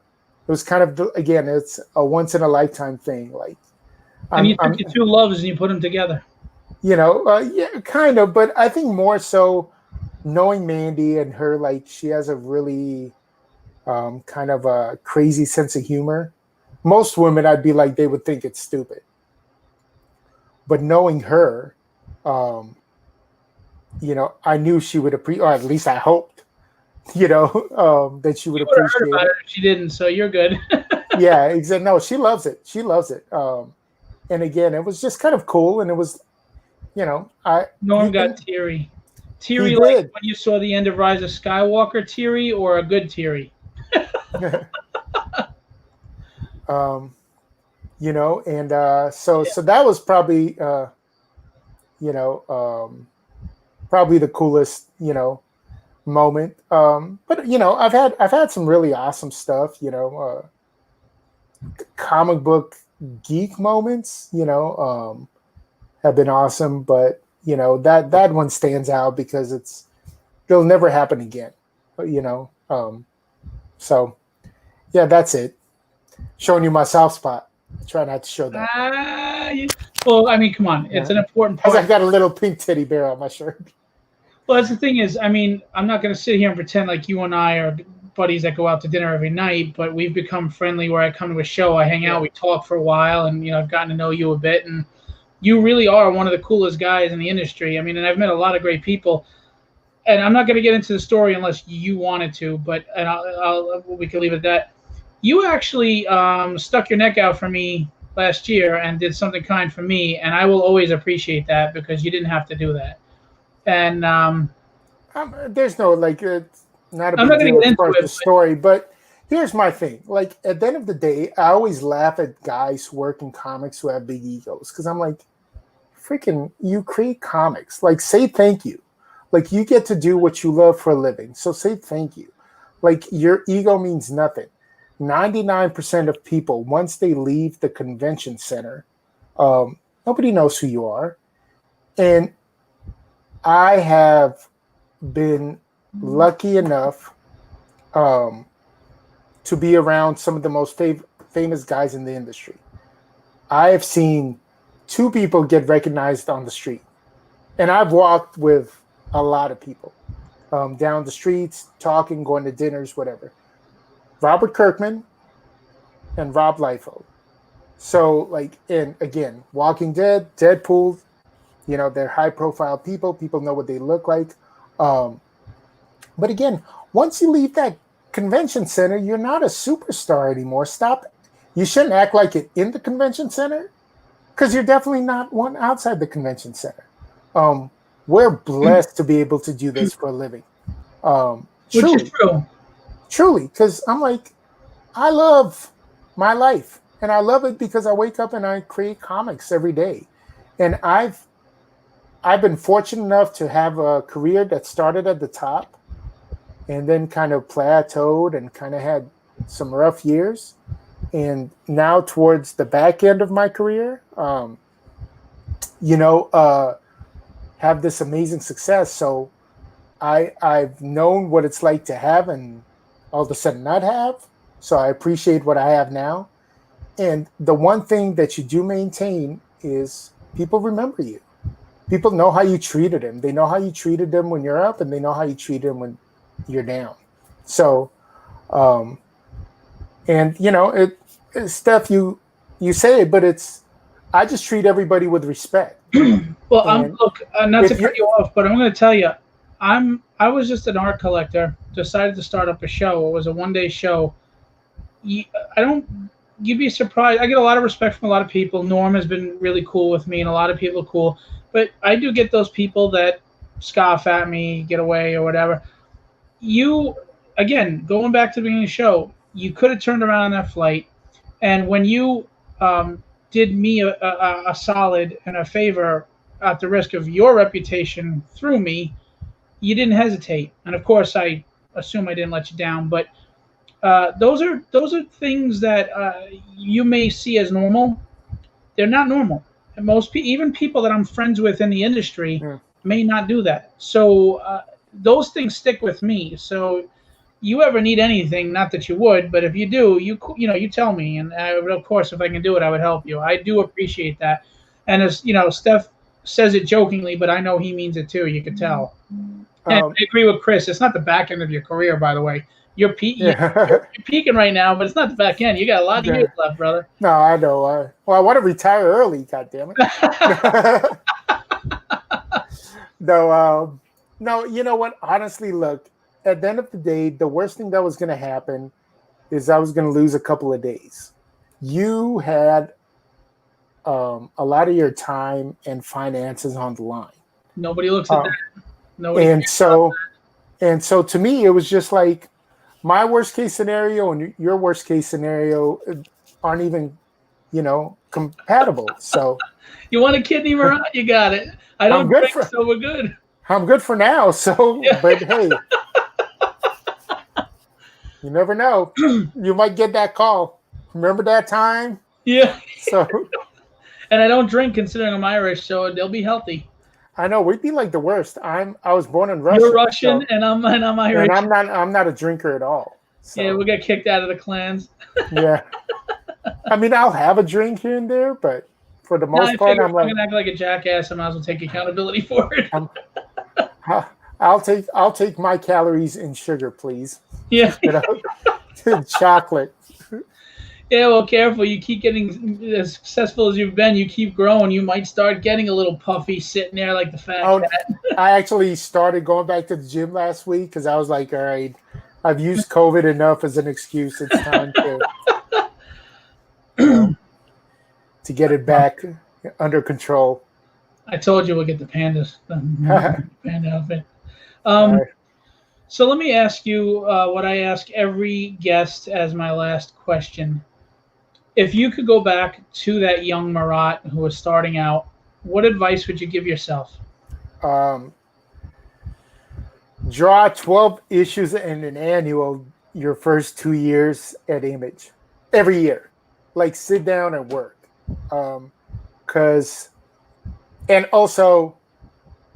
was kind of, again, it's a once in a lifetime thing. Like, And you took your two loves and you put them together. yeah, kind of. But I think more so knowing Mandy and her, like, she has a really kind of a crazy sense of humor. Most women, I'd be like, they would think it's stupid. But knowing her, I knew she would appreciate, or at least I hoped, that she would appreciate heard about it. If she didn't, so you're good. Yeah, exactly. No, she loves it. She loves it. And again, it was just kind of cool, and it was, Norm got teary. Teary he like did. when you saw the end of Rise of Skywalker teary, or a good teary? And so that was probably probably the coolest moment. But I've had some really awesome stuff. Comic book geek moments. Have been awesome, but that one stands out because it'll never happen again. So yeah, that's it. Showing you my soft spot. I try not to show that. Well, I mean, come on. It's an important Because part. I got a little pink teddy bear on my shirt. Well, that's the thing is, I mean, I'm not going to sit here and pretend like you and I are buddies that go out to dinner every night, but we've become friendly where I come to a show, I hang out, we talk for a while, and, I've gotten to know you a bit, and you really are one of the coolest guys in the industry. I mean, and I've met a lot of great people. And I'm not going to get into the story unless you wanted to, but we can leave it at that. You actually stuck your neck out for me last year and did something kind for me, and I will always appreciate that because you didn't have to do that. And there's no it's not a I'm not big going to deal get as into far as it. the story, but here's my thing. Like, at the end of the day, I always laugh at guys who work in comics who have big egos because I'm like, freaking, you create comics. Like, say thank you. Like, you get to do what you love for a living, so say thank you. Like, your ego means nothing. 99% of people, once they leave the convention center, nobody knows who you are. And I have been lucky enough to be around some of the most famous guys in the industry. I have seen two people get recognized on the street. And I've walked with a lot of people down the streets, talking, going to dinners, whatever. Robert Kirkman and Rob Liefeld. So, and again, Walking Dead, Deadpool, they're high-profile people. People know what they look like. But again, once you leave that convention center, you're not a superstar anymore. Stop. You shouldn't act like it in the convention center, because you're definitely not one outside the convention center. We're blessed to be able to do this for a living. Which is true. Truly, because I'm like, I love my life, and I love it because I wake up and I create comics every day. And I've been fortunate enough to have a career that started at the top and then kind of plateaued and kind of had some rough years. And now towards the back end of my career, have this amazing success. So I've known what it's like to have and all of a sudden not have. So I appreciate what I have now. And the one thing that you do maintain is people remember you. People know how you treated them. They know how you treated them when you're up, and they know how you treated them when you're down. So, Steph, you say it, but I just treat everybody with respect. Well, not to cut you off, but I'm going to tell you, I was just an art collector, decided to start up a show. It was a one-day show. You'd be surprised. I get a lot of respect from a lot of people. Norm has been really cool with me, and a lot of people are cool. But I do get those people that scoff at me, get away, or whatever. Again, going back to the beginning of the show, you could have turned around on that flight, and when you did me a solid and a favor at the risk of your reputation through me, you didn't hesitate. And of course, I assume I didn't let you down, but those are things that you may see as normal. They're not normal. And even people that I'm friends with in the industry may not do that. So those things stick with me. So you ever need anything, not that you would, but if you do, you tell me, and of course, if I can do it, I would help you. I do appreciate that. And as Steph says it jokingly, but I know he means it too. You could tell. And I agree with Chris. It's not the back end of your career, by the way. You're peaking right now, but it's not the back end. You got a lot of years left, brother. No, I know. I want to retire early. God damn it. No. You know what? Honestly, look. At the end of the day, the worst thing that was going to happen is I was going to lose a couple of days. You had a lot of your time and finances on the line. Nobody looks at that. And so to me, it was just like my worst case scenario and your worst case scenario aren't even, compatible. So you want a kidney, Marat? You got it. I don't drink, so we're good. I'm good for now. So, but hey. You never know. You might get that call. Remember that time? Yeah. So, and I don't drink considering I'm Irish, so they'll be healthy. I know we'd be like the worst. I was born in Russia. You're Russian, so, and I'm Irish. And I'm not a drinker at all. So. Yeah, we'll get kicked out of the clans. Yeah. I mean, I'll have a drink here and there, but for the most part, I'm like, gonna act like a jackass. I might as well take accountability for it. I'll take my calories in sugar, please. Yeah. Chocolate. Yeah, well, careful. You keep getting as successful as you've been. You keep growing. You might start getting a little puffy sitting there like the fat cat. I actually started going back to the gym last week because I was like, all right, I've used COVID enough as an excuse. It's time to get it back under control. I told you we'll get the pandas. Panda outfit. Right. So let me ask you what I ask every guest as my last question. If you could go back to that young Marat who was starting out, what advice would you give yourself? Draw 12 issues in an annual your first 2 years at Image. Every year. Like, sit down and work. And also,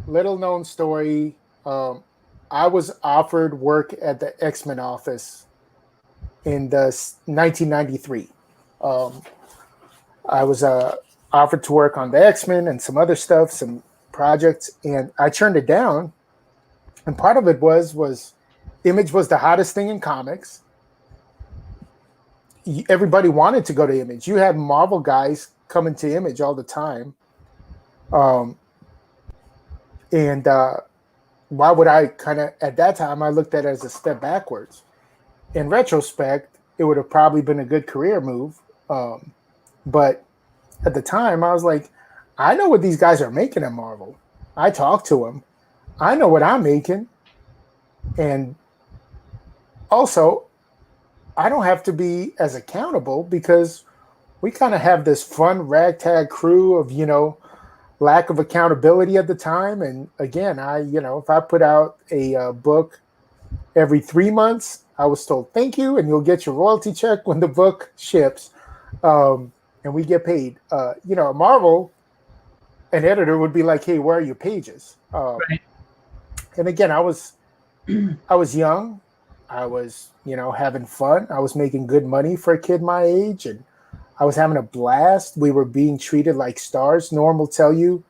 little known story, I was offered work at the X-Men office in 1993. I was offered to work on the X-Men and some other stuff, some projects, and I turned it down. And part of it was Image was the hottest thing in comics. Everybody wanted to go to Image. You had Marvel guys coming to Image all the time. Why would I at that time, I looked at it as a step backwards. in retrospect, it would have probably been a good career move. But at the time, I was like, I know what these guys are making at Marvel. I talk to them. I know what I'm making. And also, I don't have to be as accountable because we kind of have this fun ragtag crew of, lack of accountability at the time. And again, if I put out a book every 3 months, I was told, thank you, and you'll get your royalty check when the book ships. And we get paid. Marvel, an editor would be like, hey, where are your pages? Right. And again, I was young. I was, having fun. I was making good money for a kid my age, and I was having a blast. We were being treated like stars. Norm will tell you,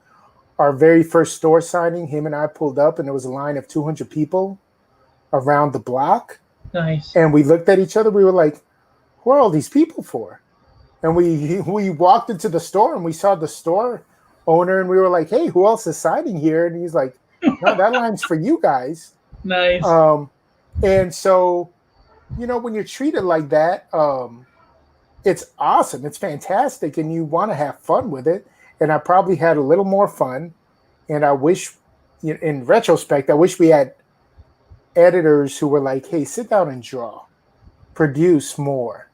our very first store signing, him and I pulled up, and there was a line of 200 people around the block. Nice. And we looked at each other. We were like, who are all these people for? And we walked into the store, and we saw the store owner, and we were like, hey, who else is signing here? And he's like, no, that line's for you guys. Nice. And so, when you're treated like that, it's awesome. It's fantastic. And you want to have fun with it. And I probably had a little more fun. And I wish, in retrospect, I wish we had editors who were like, hey, sit down and draw, produce more.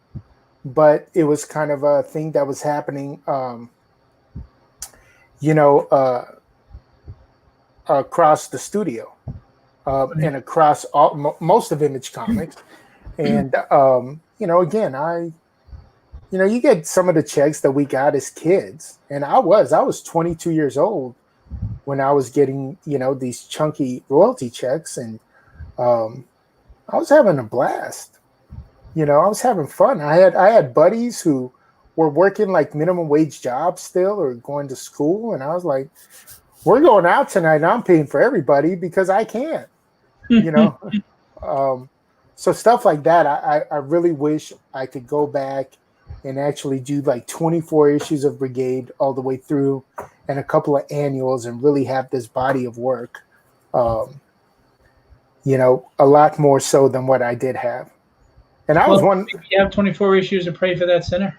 But it was kind of a thing that was happening, across the studio and across most of Image Comics. And, again, you get some of the checks that we got as kids. And I was 22 years old when I was getting, these chunky royalty checks. And I was having a blast. I was having fun. I had buddies who were working like minimum wage jobs still or going to school. And I was like, we're going out tonight and I'm paying for everybody because I can't, So stuff like that, I really wish I could go back and actually do like 24 issues of Brigade all the way through and a couple of annuals and really have this body of work, a lot more so than what I did have. And I was one. If you have 24 issues to Pray for That Sinner.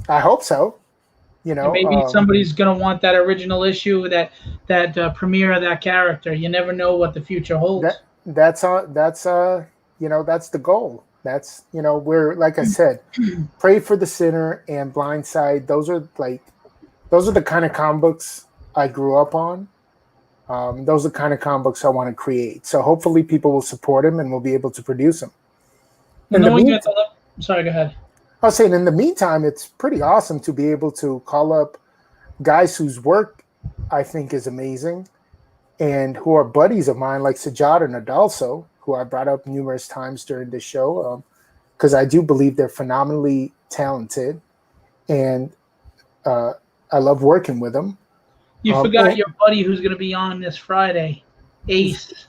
I hope so. And maybe somebody's going to want that original issue, that premiere of that character. You never know what the future holds. That's the goal. That's, we're, like I said, Pray for the Sinner and Blindside. Those are the kind of comic books I grew up on. Those are the kind of comic books I want to create. So hopefully people will support them and we'll be able to produce them. Sorry, go ahead. I was saying, in the meantime, it's pretty awesome to be able to call up guys whose work I think is amazing and who are buddies of mine, like Sajad and Adalso, who I brought up numerous times during this show, because I do believe they're phenomenally talented, and I love working with them. You forgot your buddy who's going to be on this Friday, Ace.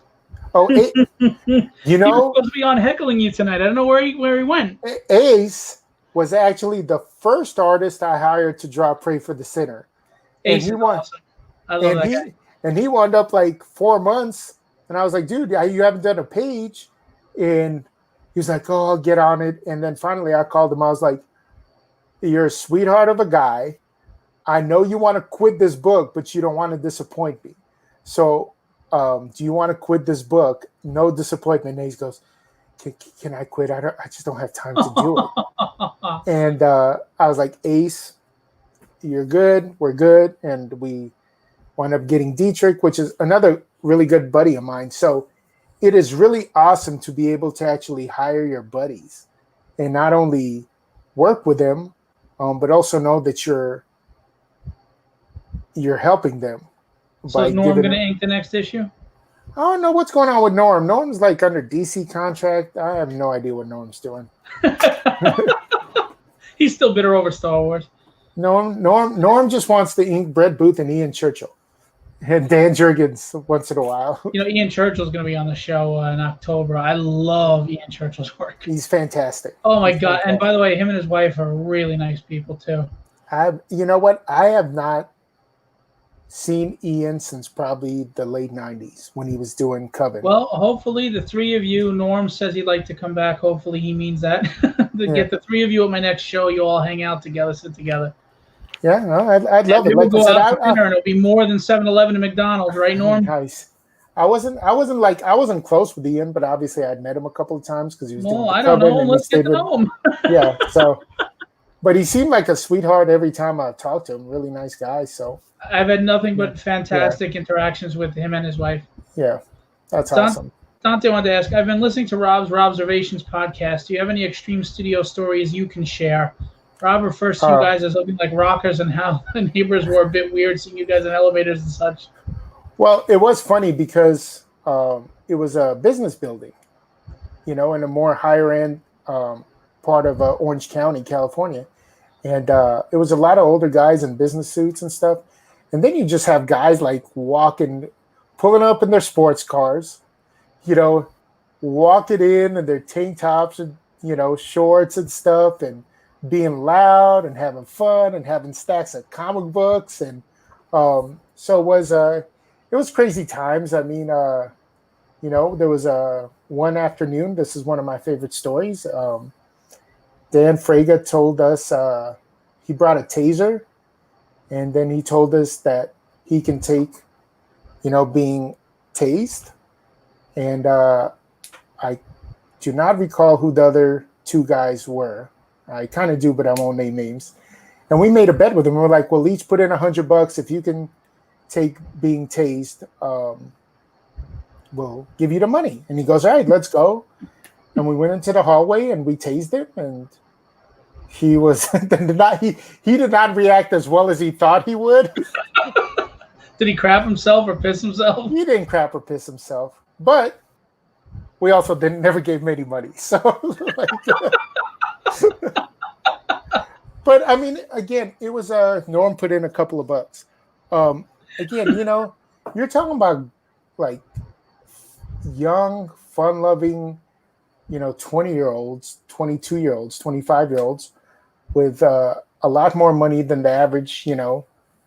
Oh, he was supposed to be on heckling you tonight. I don't know where he went. Ace was actually the first artist I hired to draw Pray for the Sinner. Ace is awesome. I love that guy. And he wound up like 4 months. And I was like, dude, you haven't done a page. And he was like, oh, I'll get on it. And then finally I called him. I was like, you're a sweetheart of a guy. I know you want to quit this book, but you don't want to disappoint me. So do you want to quit this book? No disappointment. And he goes, can I quit? I just don't have time to do it. And I was like, Ace, you're good. We're good. And we wound up getting Dietrich, which is another really good buddy of mine. So it is really awesome to be able to actually hire your buddies and not only work with them, but also know that you're helping them. So is Norm going to ink the next issue? I don't know what's going on with Norm. Norm's like under DC contract. I have no idea what Norm's doing. He's still bitter over Star Wars. Norm just wants to ink Brett Booth and Ian Churchill. And Dan Jurgens once in a while. Ian Churchill's going to be on the show in October. I love Ian Churchill's work. He's fantastic. Oh, my God. Fantastic. And by the way, him and his wife are really nice people, too. You know what? I have not seen Ian since probably the late 90s when he was doing Coven. Well, hopefully the three of you, Norm says he'd like to come back. Hopefully he means that. To Yeah. get the three of you at my next show, you all hang out together, sit together. Yeah, no, I'd love it. We'll Like I go said, out for dinner and it'll be more than 7-Eleven and McDonald's, right, Norm? nice. I wasn't close with Ian, but obviously I'd met him a couple of times because he was doing the I don't Coven know him. and Let's get to know him. Yeah, so, but he seemed like a sweetheart every time I talked to him. Really nice guy. So I've had nothing but fantastic interactions with him and his wife. Yeah, that's awesome. Dante wanted to ask, I've been listening to Rob's Observations podcast. Do you have any extreme studio stories you can share? Rob refers to you guys as looking like rockers and how the neighbors were a bit weird seeing you guys in elevators and such. Well, it was funny because it was a business building, in a more higher end part of Orange County, California. And it was a lot of older guys in business suits and stuff. And then you just have guys like pulling up in their sports cars, walking in their tank tops and, shorts and stuff and being loud and having fun and having stacks of comic books. And so it was crazy times. I mean, there was one afternoon, this is one of my favorite stories. Dan Fraga told us he brought a taser, and then he told us that he can take, being tased. And I do not recall who the other two guys were. I kind of do, but I won't name names. And we made a bet with him. We're like, we'll each put in $100 if you can take being tased. We'll give you the money. And he goes, all right, let's go. And we went into the hallway and we tased him, and he was he did not react as well as he thought he would. Did he crap himself or piss himself? He didn't crap or piss himself, but we also never gave him any money. So, but I mean, again, it was Norm put in a couple of bucks. Again, you're talking about like young, fun-loving, 20-year-olds, 22-year-olds, 25-year-olds with a lot more money than the average,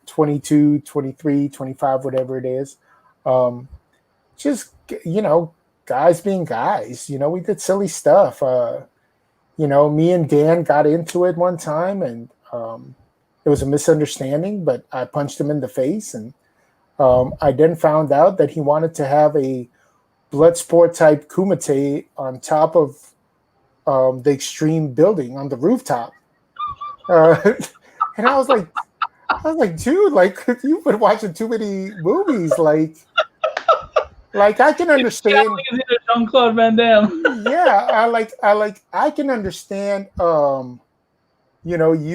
22, 23, 25, whatever it is. Just, guys being guys, we did silly stuff. Me and Dan got into it one time, and it was a misunderstanding, but I punched him in the face. And I then found out that he wanted to have a Bloodsport type kumite on top of the Extreme building on the rooftop. And I was like, dude, like, you've been watching too many movies. Like I can understand. Jean-Claude Van Damme. Yeah, I can understand. You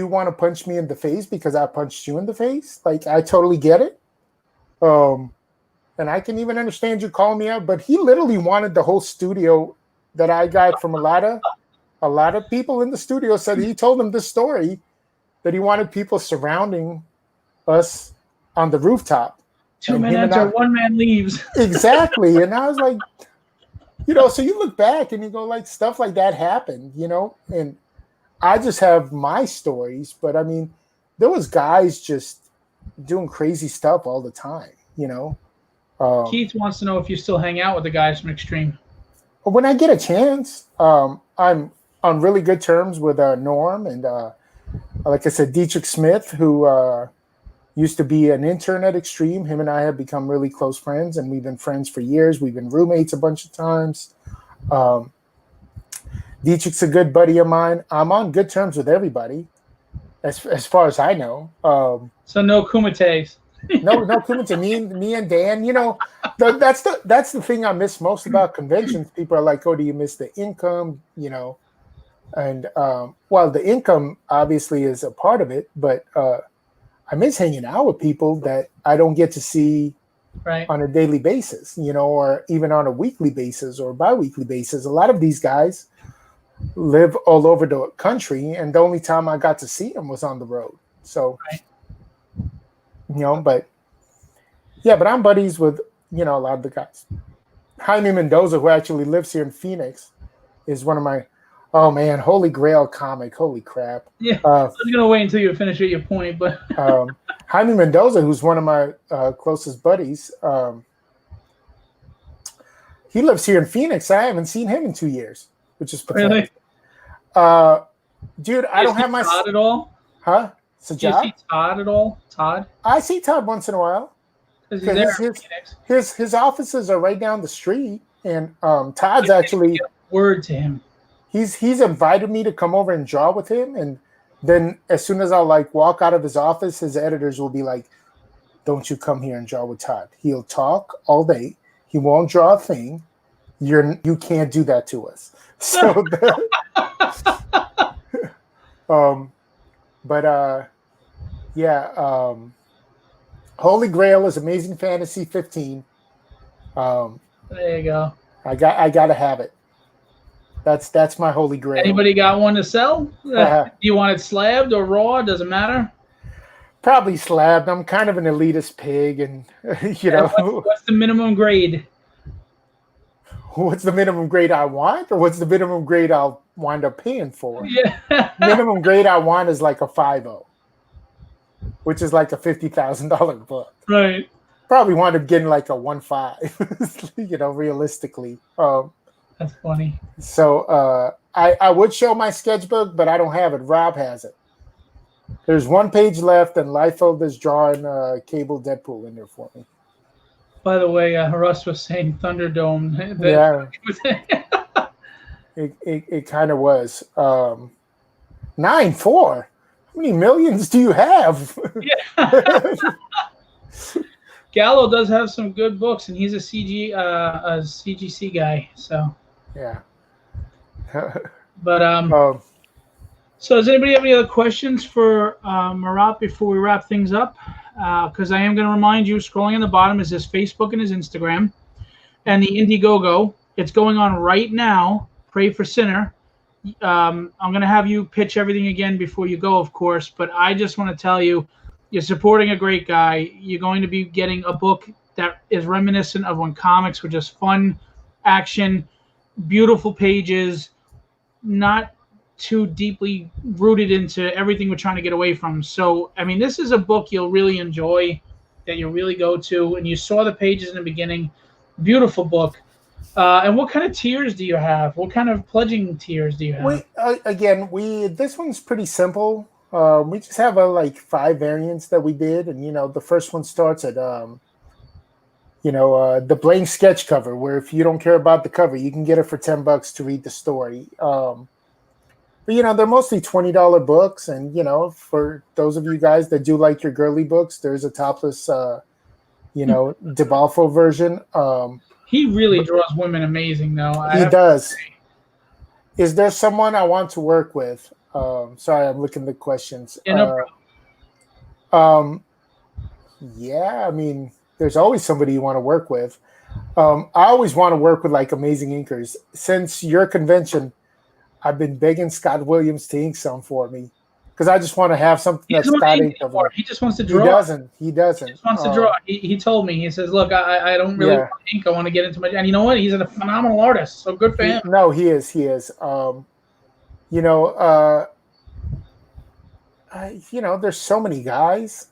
want to punch me in the face because I punched you in the face. Like, I totally get it. And I can even understand you calling me out, but he literally wanted the whole studio that I got from a lot of people in the studio said he told them this story that he wanted people surrounding us on the rooftop. Two men enter, one man leaves. Exactly. And I was like, so you look back and you go like stuff like that happened, and I just have my stories, but I mean, there was guys just doing crazy stuff all the time, Keith wants to know if you still hang out with the guys from Extreme. When I get a chance, I'm on really good terms with Norm and, like I said, Dietrich Smith, who used to be an intern at Extreme. Him and I have become really close friends, and we've been friends for years. We've been roommates a bunch of times. Dietrich's a good buddy of mine. I'm on good terms with everybody, as far as I know. So no kumites. No kumite. Me and Dan. That's the thing I miss most about conventions. People are like, "Oh, do you miss the income?" And well, the income obviously is a part of it, but I miss hanging out with people that I don't get to see on a daily basis, or even on a weekly basis or bi-weekly basis. A lot of these guys live all over the country, and the only time I got to see them was on the road. So, but I'm buddies with, a lot of the guys. Jaime Mendoza, who actually lives here in Phoenix, is one of my, oh man, holy grail comic. Holy crap. Yeah, I was going to wait until you finish your point, but. Jaime Mendoza, who's one of my closest buddies, he lives here in Phoenix. I haven't seen him in 2 years, which is pathetic. Really? Dude, I don't have my Todd at all. Huh? Do you see Todd at all? Todd? I see Todd once in a while. His offices are right down the street, and Todd's actually get word to him. He's invited me to come over and draw with him, and then as soon as I like walk out of his office, his editors will be like, "Don't you come here and draw with Todd. He'll talk all day. He won't draw a thing. You can't do that to us." So, Holy Grail is Amazing Fantasy 15. There you go. I gotta have it. That's my Holy Grail. Anybody got one to sell? Do you want it slabbed or raw? Doesn't matter. Probably slabbed. I'm kind of an elitist pig, and What's the minimum grade? What's the minimum grade I want, or what's the minimum grade I'll wind up paying for? Yeah. Minimum grade I want is like a 5.0, which is like a $50,000 book. Right. Probably wind up getting like a 1.5. Realistically. That's funny. So I would show my sketchbook, but I don't have it. Rob has it. There's one page left, and Liefeld is drawing Cable Deadpool in there for me. By the way, Russ was saying Thunderdome. Yeah. It kind of was. 9.4. How many millions do you have? Yeah. Gallo does have some good books, and he's a CGC guy. So. Yeah. But so does anybody have any other questions for Marat before we wrap things up? Because I am going to remind you, scrolling on the bottom is his Facebook and his Instagram, and the Indiegogo. It's going on right now. Pray for Sinner. I'm going to have you pitch everything again before you go, of course. But I just want to tell you, you're supporting a great guy. You're going to be getting a book that is reminiscent of when comics were just fun, action, beautiful pages, not too deeply rooted into everything we're trying to get away from. So, I mean, this is a book you'll really enjoy, that you'll really go to. And you saw the pages in the beginning. Beautiful book. And what kind of tiers do you have? What kind of pledging tiers do you have? This one's pretty simple. We just have like 5 variants that we did. And, the first one starts at, the blank sketch cover, where if you don't care about the cover, you can get it for $10 to read the story. But, they're mostly $20 books. And, for those of you guys that do like your girly books, there's a topless, DeBalfo version. He really draws women amazing, though. He does. Is there someone I want to work with? Sorry, I'm looking at the questions. Yeah, no yeah, I mean, there's always somebody you want to work with. I always want to work with like amazing inkers. Since your convention, I've been begging Scott Williams to ink some for me, because I just want to have something that's Scott inked over. He just wants to draw. He doesn't. He just wants to draw. He told me. He says, "Look, I don't really want to ink. I want to get into my." And you know what? He's a phenomenal artist. So good for him. No, he is. He is. There's so many guys.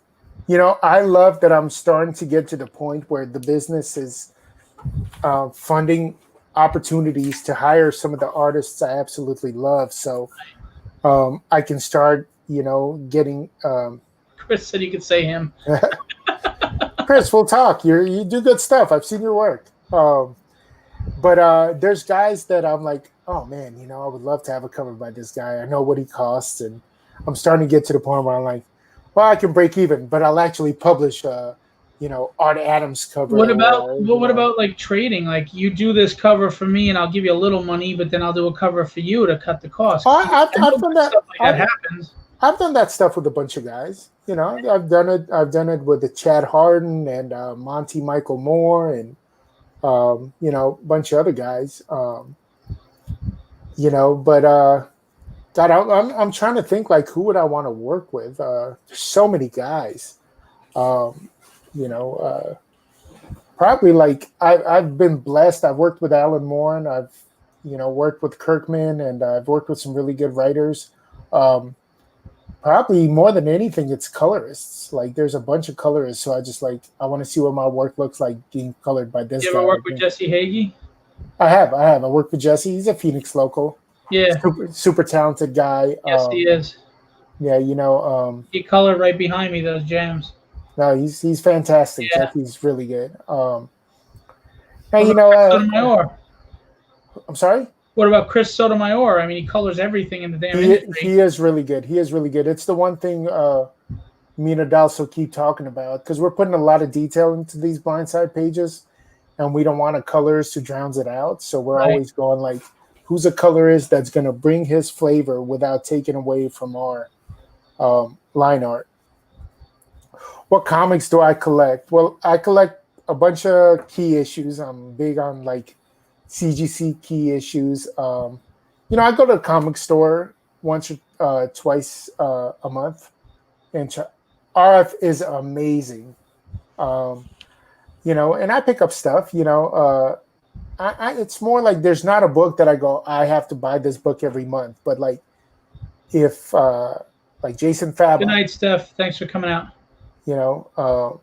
I love that I'm starting to get to the point where the business is funding opportunities to hire some of the artists I absolutely love. So I can start, getting. Chris said you could say him. Chris, we'll talk. You do good stuff. I've seen your work. But there's guys that I'm like, oh man, I would love to have a cover by this guy. I know what he costs, and I'm starting to get to the point where I'm like, well, I can break even, but I'll actually publish, Art Adams cover. What about like trading? Like, you do this cover for me, and I'll give you a little money, but then I'll do a cover for you to cut the cost. I've done that. That happens. I've done that stuff with a bunch of guys. I've done it with the Chad Harden and Monty Michael Moore and a bunch of other guys. But God, I'm trying to think, like, who would I want to work with? There's so many guys. Probably like I've been blessed. I've worked with Alan Moore, and I've worked with Kirkman, and I've worked with some really good writers. Probably more than anything, it's colorists. Like there's a bunch of colorists, so I want to see what my work looks like being colored by this You guy. ever work with Jesse Hagee? I have. I worked with Jesse. He's a Phoenix local. Yeah. Super talented guy. Yes, he is. Yeah, you know. He colored right behind me those jams. No, he's fantastic. Yeah. Jesse's really good. And you know, I'm sorry. What about Chris Sotomayor? I mean, he colors everything in the damn industry. He is really good. He is really good. It's the one thing me and Adalso keep talking about, because we're putting a lot of detail into these blindside pages, and we don't want a colorist who drowns it out. So we're always going like, who's a colorist that's going to bring his flavor without taking away from our line art. What comics do I collect? Well, I collect a bunch of key issues. I'm big on like CGC key issues. You know, I go to a comic store once or twice a month, and RF is amazing. You know, and I pick up stuff. You know, it's more like there's not a book that I go, I have to buy this book every month. But like, if like Jason Fabok. Good night, Steph. Thanks for coming out. You know,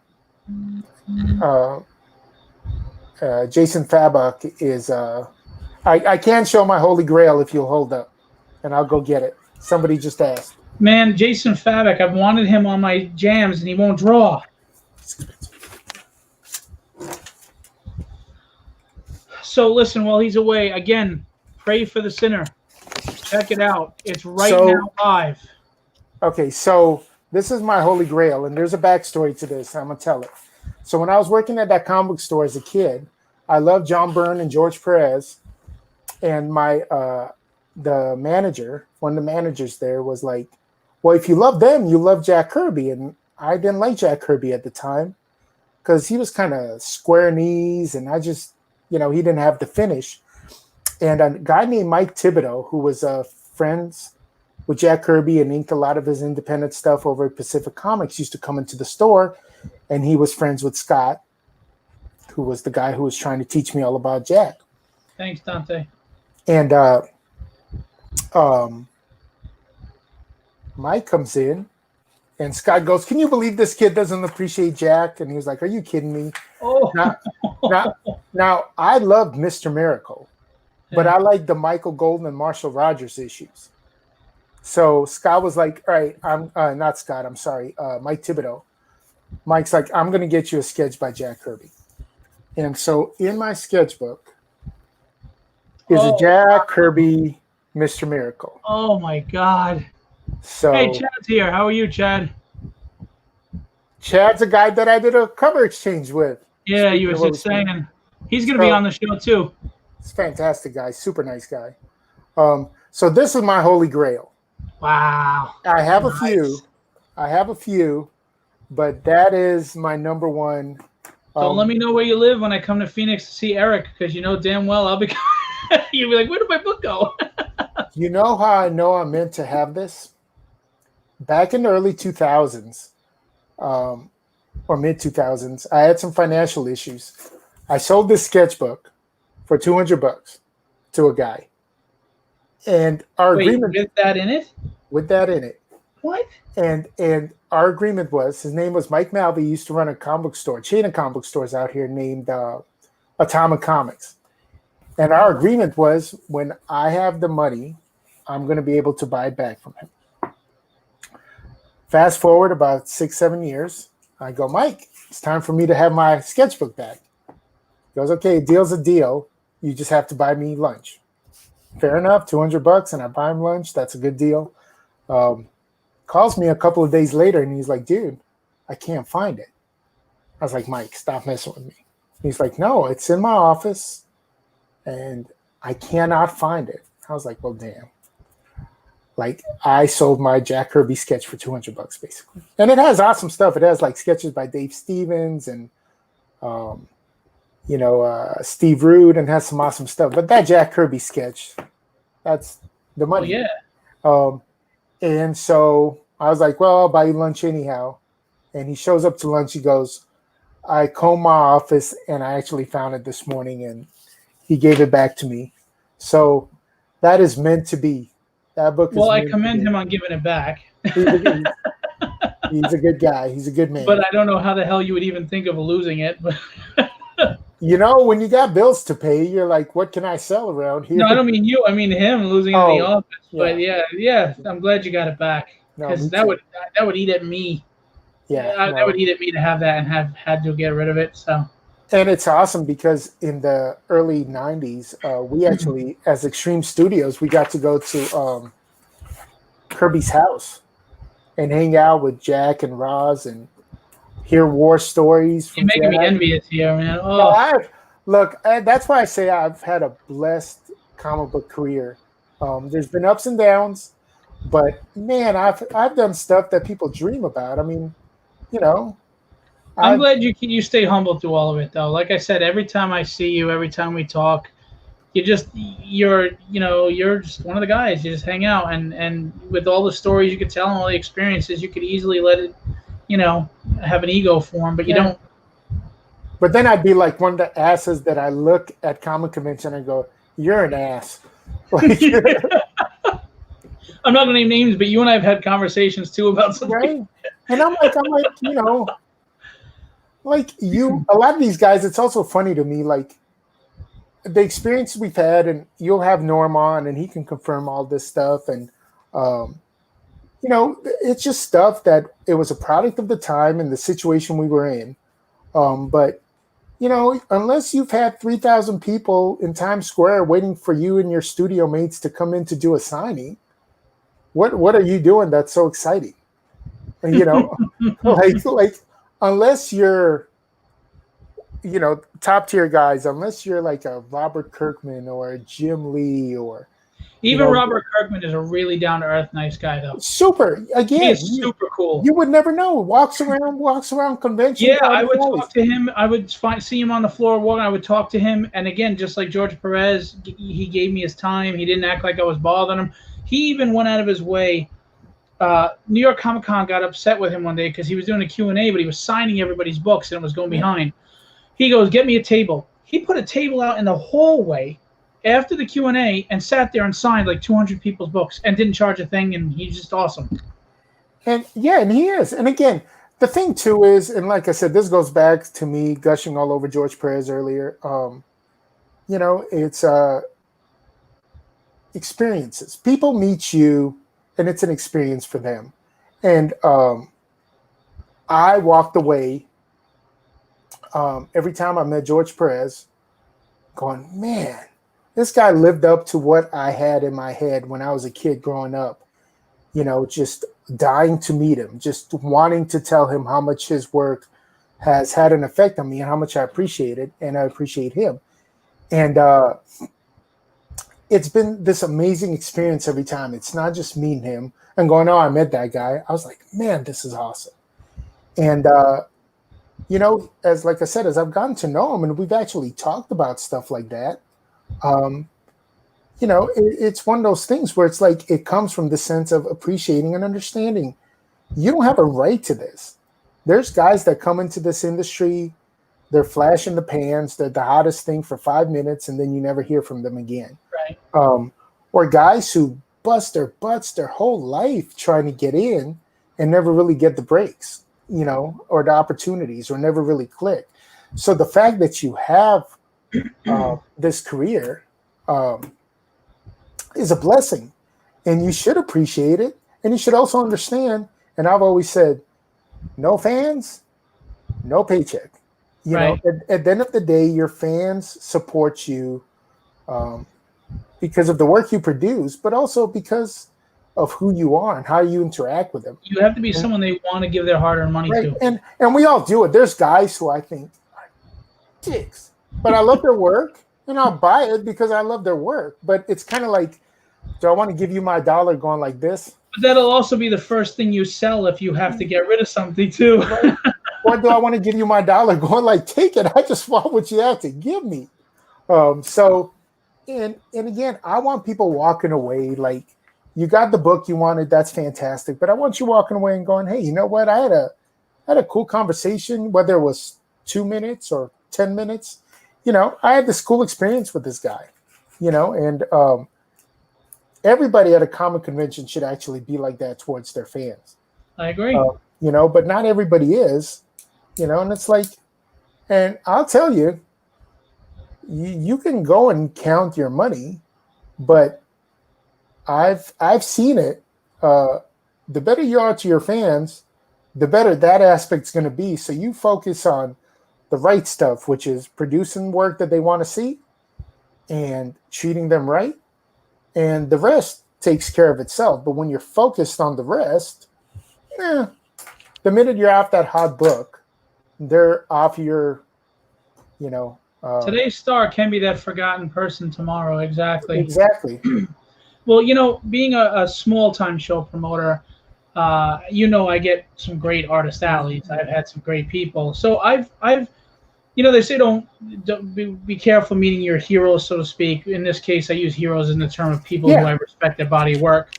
Jason Fabok is. I can show my Holy Grail if you'll hold up, and I'll go get it. Somebody just asked. Man, Jason Fabok, I've wanted him on my jams, and he won't draw. So listen, while he's away, again, pray for the sinner. Check it out. It's now live. Okay, so this is my Holy Grail, and there's a backstory to this. I'm gonna tell it. So when I was working at that comic book store as a kid, I loved John Byrne and George Perez, and my the manager, one of the managers there, was like, "Well, if you love them, you love Jack Kirby," and I didn't like Jack Kirby at the time because he was kind of square knees, and I just, you know, he didn't have the finish. And a guy named Mike Thibodeau, who was friends with Jack Kirby and inked a lot of his independent stuff over at Pacific Comics, used to come into the store, and he was friends with Scott, who was the guy who was trying to teach me all about Jack. Thanks, Dante. And Mike comes in, and Scott goes, "Can you believe this kid doesn't appreciate Jack?" And he was like, "Are you kidding me?" Oh. Now I loved Mr. Miracle, but I like the Michael Golden and Marshall Rogers issues. So Scott was like, "All right, I'm not Scott. I'm sorry, Mike Thibodeau." Mike's like, "I'm going to get you a sketch by Jack Kirby." And so in my sketchbook is a Jack Kirby Mr. Miracle. Oh my God. So hey, Chad's here. How are you, Chad? Chad's a guy that I did a cover exchange with. Yeah, you were just saying. He's going to be on the show too. He's a fantastic guy, super nice guy. So this is my Holy Grail. Wow. I have a few, but that is my number one. Don't let me know where you live when I come to Phoenix to see Eric, because you know damn well I'll be. You'll be like, where did my book go? You know how I know I'm meant to have this? Back in the early 2000s, or mid 2000s, I had some financial issues. I sold this sketchbook for $200 to a guy, and our agreement with that in it. With that in it. What? And our agreement was, his name was Mike Malvey. He used to run a comic book store, chain of comic book stores out here named Atomic Comics. And our agreement was, when I have the money, I'm going to be able to buy it back from him. Fast forward about 6-7 years, I go, "Mike, it's time for me to have my sketchbook back." He goes, "Okay, a deal's a deal. You just have to buy me lunch." Fair enough, $200, and I buy him lunch. That's a good deal. Calls me a couple of days later, and he's like, "Dude, I can't find it." I was like, "Mike, stop messing with me." He's like, "No, it's in my office, and I cannot find it." I was like, "Well, damn." Like, I sold my Jack Kirby sketch for $200, basically. And it has awesome stuff. It has like sketches by Dave Stevens and, Steve Rude, and has some awesome stuff. But that Jack Kirby sketch, that's the money. Oh, yeah. And so I was like, "Well, I'll buy you lunch anyhow." And he shows up to lunch. He goes, "I combed my office, and I actually found it this morning," and he gave it back to me. So that is meant to be. That book is well, I commend him on giving it back. He's a, he's a good guy. He's a good man. But I don't know how the hell you would even think of losing it. But You know, when you got bills to pay, you're like, what can I sell around here? no, I don't mean you. I mean him losing it in the office. But yeah, I'm glad you got it back, No, because me that too. would eat at me. Yeah, That would no. eat at me to have that and have had to get rid of it. So And it's awesome because in the early 90s, we actually, as Extreme Studios, we got to go to Kirby's house and hang out with Jack and Roz and hear war stories you're from making me Jack. envious here, man. No, Oh, that's why I say I've had a blessed comic book career. There's been ups and downs, but man, I've done stuff that people dream about. I mean, you know, I'm I glad you stay humble through all of it, though. Like I said, every time I see you, every time we talk, you're just one of the guys. You just hang out, and with all the stories you could tell and all the experiences, you could easily let it, you know, have an ego form, but you yeah. don't. But then I'd be like one of the asses that I look at comic convention and go, "You're an ass." Like, I'm not gonna name names, but you and I have had conversations too about something. right? And I'm like, you know, like you. A lot of these guys, it's also funny to me, like the experience we've had, and you'll have Norm on, and he can confirm all this stuff, and um, you know, it's just stuff that it was a product of the time and the situation we were in. But you know, unless you've had 3,000 people in Times Square waiting for you and your studio mates to come in to do a signing, what are you doing that's so exciting? And, you know, like unless you're, you know, top tier guys, unless you're like a Robert Kirkman or a Jim Lee or, you Even know, Robert Kirkman is a really down to earth, nice guy, though. super He again. is super cool. You would never know. Walks around conventions. Yeah, I would talk to him. I would see him on the floor walking. I would talk to him, and again, just like George Perez, he gave me his time. He didn't act like I was bothering him. He even went out of his way. New York Comic Con got upset with him one day because he was doing a Q&A, but he was signing everybody's books and it was going behind. He goes, "Get me a table." He put a table out in the hallway after the Q&A and sat there and signed like 200 people's books and didn't charge a thing, and he's just awesome. And yeah, and he is. And again, the thing too is, and like I said, this goes back to me gushing all over George Perez earlier. You know, it's experiences. People meet you, and it's an experience for them. And I walked away every time I met George Perez, going, man, this guy lived up to what I had in my head when I was a kid growing up. You know, just dying to meet him, just wanting to tell him how much his work has had an effect on me and how much I appreciate it, and I appreciate him. And it's been this amazing experience every time. It's not just meeting him and going, oh, I met that guy. I was like, man, this is awesome. And, you know, like I said, as I've gotten to know him and we've actually talked about stuff like that, you know, it's one of those things where it's like it comes from the sense of appreciating and understanding. You don't have a right to this. There's guys that come into this industry, they're flash in the pans, they're the hottest thing for 5 minutes, and then you never hear from them again. Right. Or guys who bust their butts their whole life trying to get in and never really get the breaks, you know, or the opportunities, or never really click. So the fact that you have this career is a blessing, and you should appreciate it. And you should also understand, and I've always said, no fans, no paycheck. You know, at the end of the day, your fans support you because of the work you produce, but also because of who you are and how you interact with them. You have to be someone they want to give their hard-earned money to. And we all do it. There's guys who I think are dicks, but I love their work, and I'll buy it because I love their work. But it's kind of like, do I want to give you my dollar going like this? But that'll also be the first thing you sell if you have to get rid of something too. Right? Or do I want to give you my dollar going like, take it, I just want what you have to give me. So, and again, I want people walking away like, you got the book you wanted, that's fantastic. But I want you walking away and going, hey, you know what? I had a cool conversation, whether it was 2 minutes or 10 minutes. You know, I had this cool experience with this guy, you know, and everybody at a comic convention should actually be like that towards their fans. I agree. But not everybody is, and it's like, and I'll tell you, you can go and count your money, but I've seen it. The better you are to your fans, the better that aspect's going to be. So you focus on the right stuff, which is producing work that they want to see and treating them right. And the rest takes care of itself. But when you're focused on the rest, the minute you're off that hot book, they're off your, today's star can be that forgotten person tomorrow. Exactly. Exactly. Well, being a small-time show promoter, I get some great artist alleys. I've had some great people. So I've they say don't be careful meeting your heroes, so to speak. In this case, I use heroes in the term of people who I respect their body of work.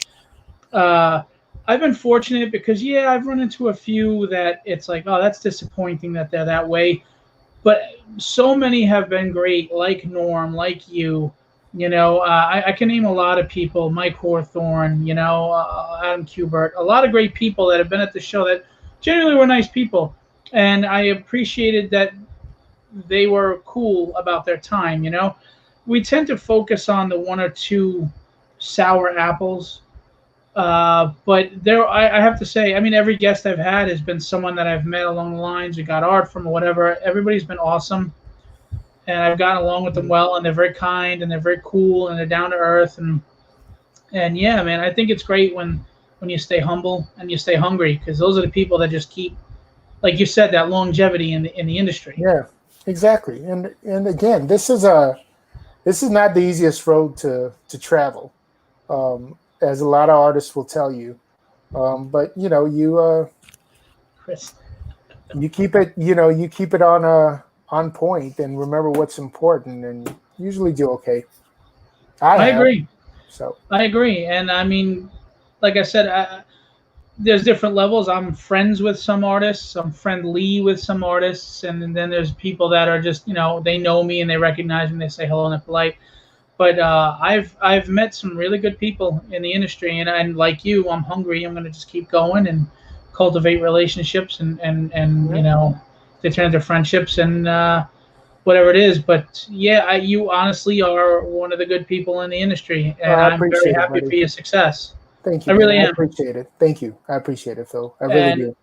I've been fortunate because, I've run into a few that it's like, oh, that's disappointing that they're that way. But so many have been great, like Norm, like you. I can name a lot of people, Mike Hawthorne, Adam Kubert, a lot of great people that have been at the show that generally were nice people. And I appreciated that they were cool about their time, We tend to focus on the one or two sour apples. But I have to say, every guest I've had has been someone that I've met along the lines, or got art from or whatever. Everybody's been awesome. And I've gotten along with them well, and they're very kind, and they're very cool, and they're down to earth, and yeah, man, I think it's great when you stay humble and you stay hungry, because those are the people that just keep, like you said, that longevity in the industry. Yeah, exactly. And again, this is not the easiest road to travel, as a lot of artists will tell you. But Chris, you keep it on point and remember what's important, and usually do okay. I agree. So I agree, and like I said, there's different levels. I'm friends with some artists. I'm friendly with some artists, and then there's people that are just they know me and they recognize me. They say hello and they're polite. But I've met some really good people in the industry, and like you, I'm hungry. I'm going to just keep going and cultivate relationships and they turn into friendships and whatever it is. But you honestly are one of the good people in the industry, and I'm very happy for your success. Thank you. I really am. I appreciate it. Thank you. I appreciate it, Phil. I really do.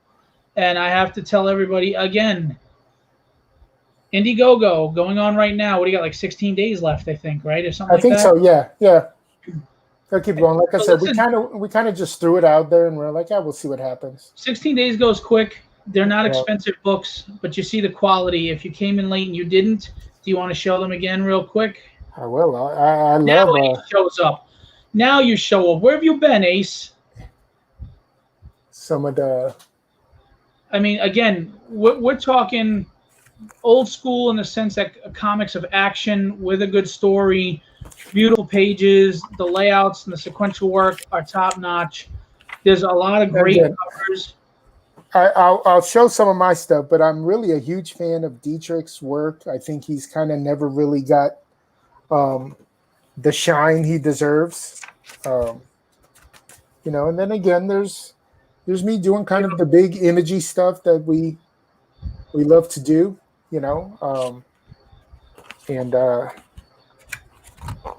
And I have to tell everybody again, Indiegogo going on right now. What do you got? Like 16 days left, I think, right, or something. I think so. Yeah. I'll keep going. Like I said, listen, we kind of just threw it out there, and we're like, we'll see what happens. 16 days goes quick. They're not expensive books, but you see the quality. If you came in late and you didn't, do you want to show them again real quick? I will. I love. Now Ace shows up. Now you show up. Where have you been, Ace? Some of the. Again, we're talking old school in the sense that comics of action with a good story, beautiful pages, the layouts and the sequential work are top notch. There's a lot of great covers. I'll show some of my stuff, but I'm really a huge fan of Dietrich's work. I think he's kind of never really got the shine he deserves. And then again, there's me doing kind of the big imagey stuff that we love to do, and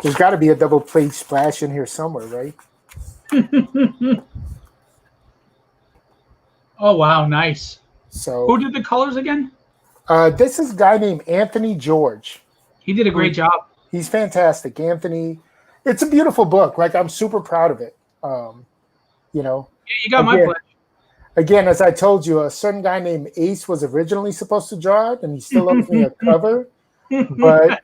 there's got to be a double page splash in here somewhere, right? Oh, wow. Nice. So who did the colors again? This is a guy named Anthony George. He did a great job. He's fantastic. Anthony, it's a beautiful book. Like, I'm super proud of it. Yeah, you got my pledge. Again, as I told you, a certain guy named Ace was originally supposed to draw it, and he still owes me a cover. But,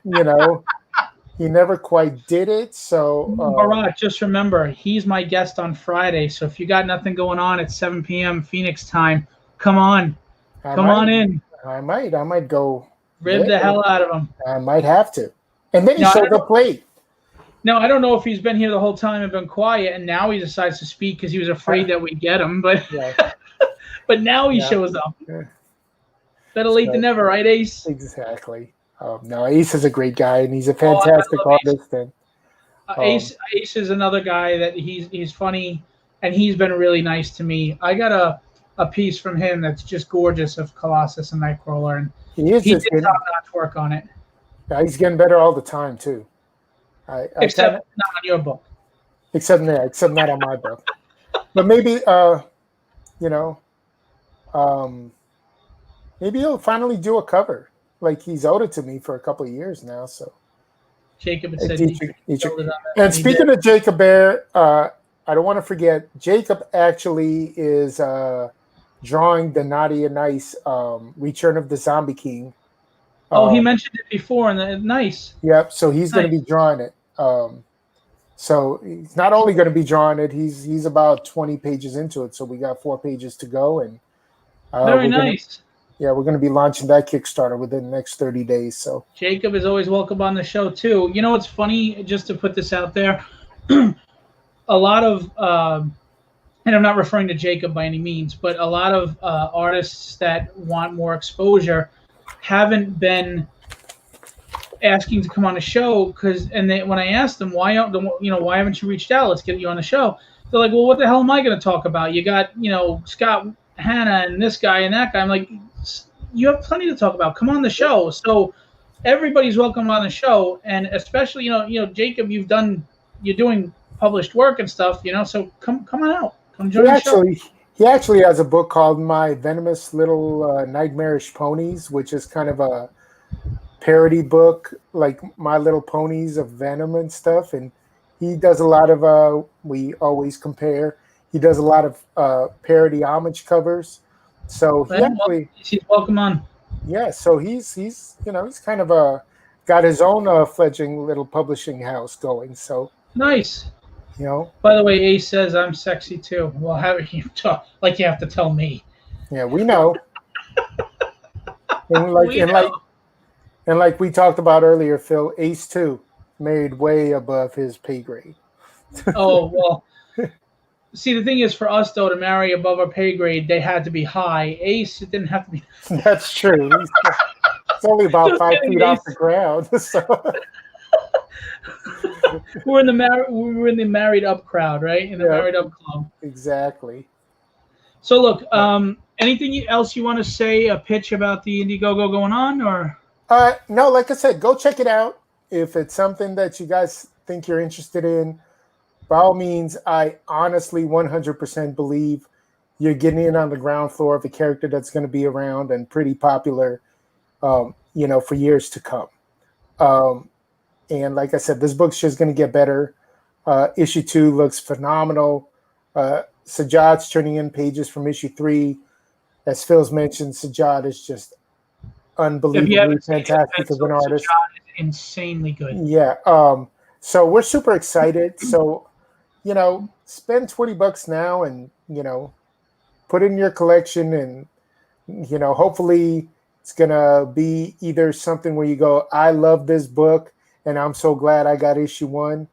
he never quite did it. So, Marat, just remember, he's my guest on Friday. So if you got nothing going on at 7 p.m. Phoenix time, come on. Come on in. I might go. Rib the hell out of him. I might have to. And then he showed up late. No, I don't know if he's been here the whole time and been quiet, and now he decides to speak because he was afraid that we'd get him. But but now he shows up. Yeah. Better late than never, right, Ace? Exactly. No, Ace is a great guy, and he's a fantastic artist. And Ace is another guy that he's funny, and he's been really nice to me. I got a piece from him that's just gorgeous of Colossus and Nightcrawler, and he is he just did getting, top-notch work on it. yeah, he's getting better all the time too. Except not on your book. Except not on my book. But maybe you know, maybe he'll finally do a cover. Like he's owed it to me for a couple of years now. So Jacob had said and speaking of Jacob Bear, I don't want to forget, Jacob actually is drawing the Naughty and Nice Return of the Zombie King. He mentioned it before, and nice. Yep. So he's going to be drawing it. So he's not only going to be drawing it, he's about 20 pages into it. So we got 4 pages to go, and very nice. We're going to be launching that Kickstarter within the next 30 days. So Jacob is always welcome on the show too. You know what's funny? Just to put this out there, a lot of, and I'm not referring to Jacob by any means, but a lot of artists that want more exposure haven't been asking to come on the show when I asked them why haven't you reached out? Let's get you on the show. They're like, well, what the hell am I going to talk about? You got Scott Hanna and this guy and that guy. I'm like, you have plenty to talk about. Come on the show. So everybody's welcome on the show, and especially Jacob, you're doing published work and stuff. So come on out. Come join the show. He actually has a book called My Venomous Little Nightmarish Ponies, which is kind of a parody book, like My Little Ponies of Venom and stuff. And he does a lot of we always compare. He does a lot of parody homage covers. So he's welcome on. Yeah, so he's kind of got his own fledgling little publishing house going. So nice. By the way, Ace says I'm sexy too. Well, how do you talk? Like you have to tell me. Yeah, we know. And like we talked about earlier, Phil, Ace too made way above his pay grade. Oh well. See, the thing is, for us though, to marry above our pay grade, they had to be high. Ace, it didn't have to be. That's true. It's only about 5 feet off the ground. So. We're in the married up crowd, right? In the married up club. Exactly. So look, anything else you want to say? A pitch about the Indiegogo going on, or? No, like I said, go check it out. If it's something that you guys think you're interested in, by all means, I honestly 100% believe you're getting in on the ground floor of a character that's going to be around and pretty popular, for years to come. And like I said, this book's just going to get better. Issue 2 looks phenomenal. Sajad's turning in pages from issue 3. As Phil's mentioned, Sajad is just unbelievably fantastic as an artist. Sajad is insanely good. Yeah. So we're super excited. So, spend $20 now and, put it in your collection, and, hopefully it's going to be either something where you go, I love this book and I'm so glad I got issue 1,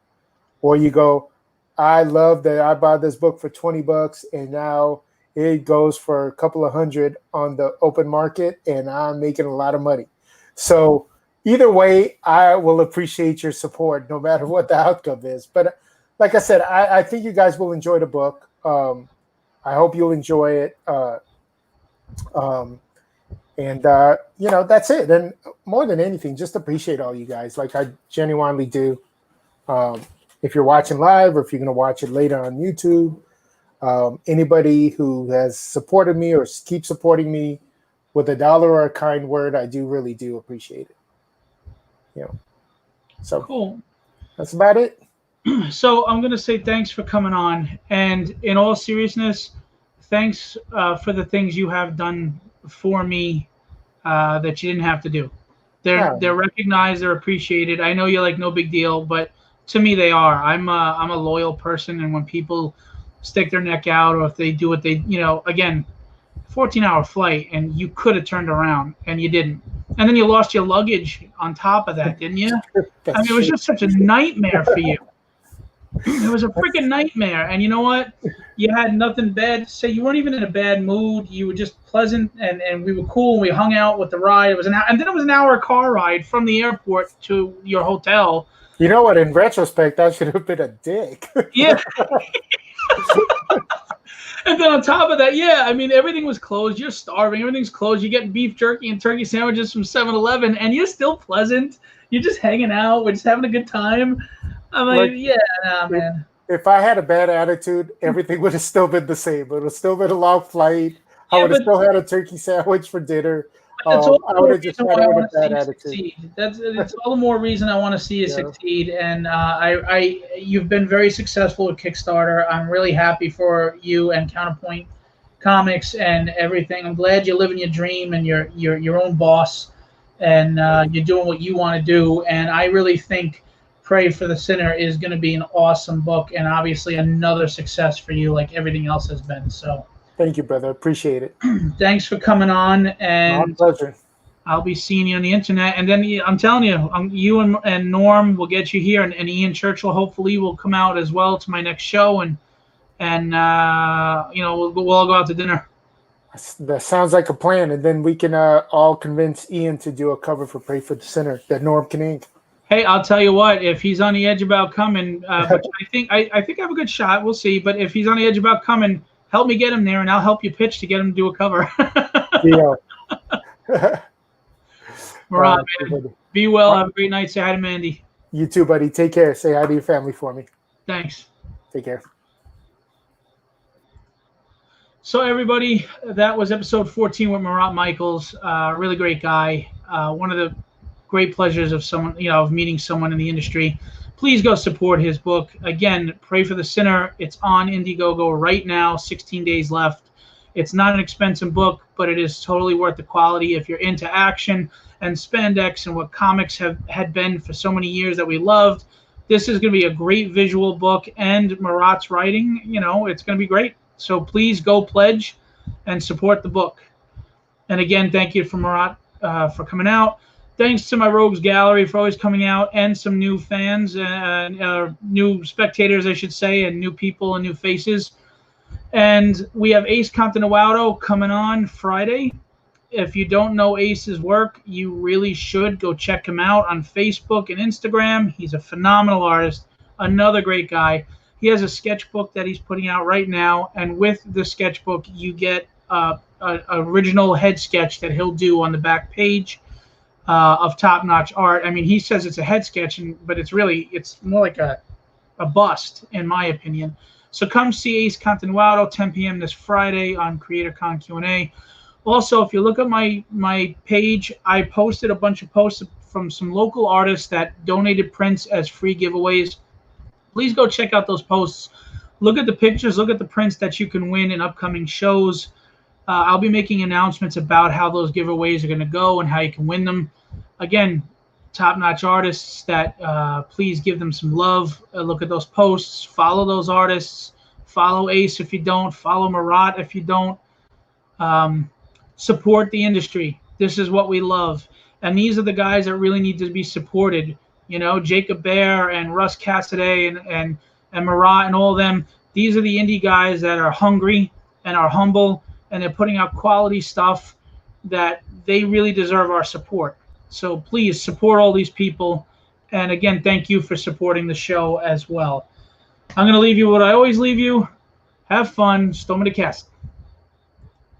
or you go, I love that I bought this book for $20 and now it goes for a couple of $100 on the open market and I'm making a lot of money. So either way, I will appreciate your support no matter what the outcome is. But like I said, I think you guys will enjoy the book. I hope you'll enjoy it. And that's it. And more than anything, just appreciate all you guys. Like I genuinely do. If you're watching live or if you're going to watch it later on YouTube, anybody who has supported me or keep supporting me with $1 or a kind word, I really do appreciate it. So cool. That's about it. So I'm going to say thanks for coming on. And in all seriousness, thanks for the things you have done for me that you didn't have to do. They're recognized, they're appreciated. I know you're like no big deal, but to me they are. I'm a loyal person, and when people stick their neck out, or if they do what they, again, 14-hour flight, and you could have turned around and you didn't, and then you lost your luggage on top of that, didn't you? I mean, it was just such a nightmare for you. It was a freaking nightmare. And you know what? You had nothing bad to say. You weren't even in a bad mood. You were just pleasant, and we were cool. And we hung out with the ride. It was and then it was an hour car ride from the airport to your hotel. You know what? In retrospect, I should have been a dick. Yeah. And then on top of that, yeah, I mean, everything was closed. You're starving. Everything's closed. You're getting beef jerky and turkey sandwiches from 7-Eleven, and you're still pleasant. You're just hanging out. We're just having a good time. I'm like, yeah, nah, man. If I had a bad attitude, everything would have still been the same. It would have still been a long flight. I would have still had a turkey sandwich for dinner. I would have just had it with a bad attitude. It's all the more reason I want to see you succeed. And you've been very successful with Kickstarter. I'm really happy for you and Counterpoint Comics and everything. I'm glad you're living your dream and you're your own boss, and you're doing what you want to do. And I really think Pray for the Sinner is going to be an awesome book, and obviously another success for you, like everything else has been. So. Thank you, brother. Appreciate it. Thanks for coming on, and my pleasure. I'll be seeing you on the internet. And then I'm telling you, you and Norm will get you here, and Ian Churchill hopefully will come out as well to my next show, and we'll all go out to dinner. That sounds like a plan, and then we can all convince Ian to do a cover for Pray for the Sinner that Norm can ink. Hey, I'll tell you what, if he's on the edge about coming, but I think I have a good shot. We'll see. But if he's on the edge about coming, help me get him there, and I'll help you pitch to get him to do a cover. Yeah. Marat, man. Be well. Have a great night. Say hi to Mandy. You too, buddy. Take care. Say hi to your family for me. Thanks. Take care. So, everybody, that was episode 14 with Marat Mychaels. Really great guy. One of the great pleasures of of meeting someone in the industry. Please go support his book. Again, Pray for the Sinner. It's on Indiegogo right now, 16 days left. It's not an expensive book, but it is totally worth the quality if you're into action and spandex and what comics had been for so many years that we loved. This is going to be a great visual book, and Marat's writing, it's going to be great. So please go pledge and support the book. And again, thank you for Marat for coming out. Thanks to my Rogues Gallery for always coming out, and some new fans, new spectators, I should say, and new people and new faces. And we have Ace Continuado coming on Friday. If you don't know Ace's work, you really should go check him out on Facebook and Instagram. He's a phenomenal artist, another great guy. He has a sketchbook that he's putting out right now, and with the sketchbook, you get an original head sketch that he'll do on the back page of top-notch art. I mean, he says it's a head sketch, but it's more like a bust, in my opinion. So come see Ace Continuado, 10 p.m. this Friday on Creatorcon Q&A. Also, if you look at my page, I posted a bunch of posts from some local artists that donated prints as free giveaways. Please go check out those posts. Look at the pictures. Look at the prints that you can win in upcoming shows. I'll be making announcements about how those giveaways are going to go and how you can win them. Again, top-notch artists that please give them some love. Look at those posts. Follow those artists. Follow Ace if you don't. Follow Marat if you don't. Support the industry. This is what we love. And these are the guys that really need to be supported. Jacob Bear and Russ Cassidy and Marat and all of them. These are the indie guys that are hungry and are humble, and they're putting out quality stuff that they really deserve our support. So please support all these people. And again, thank you for supporting the show as well. I'm going to leave you what I always leave you. Have fun. Stoma de Cast.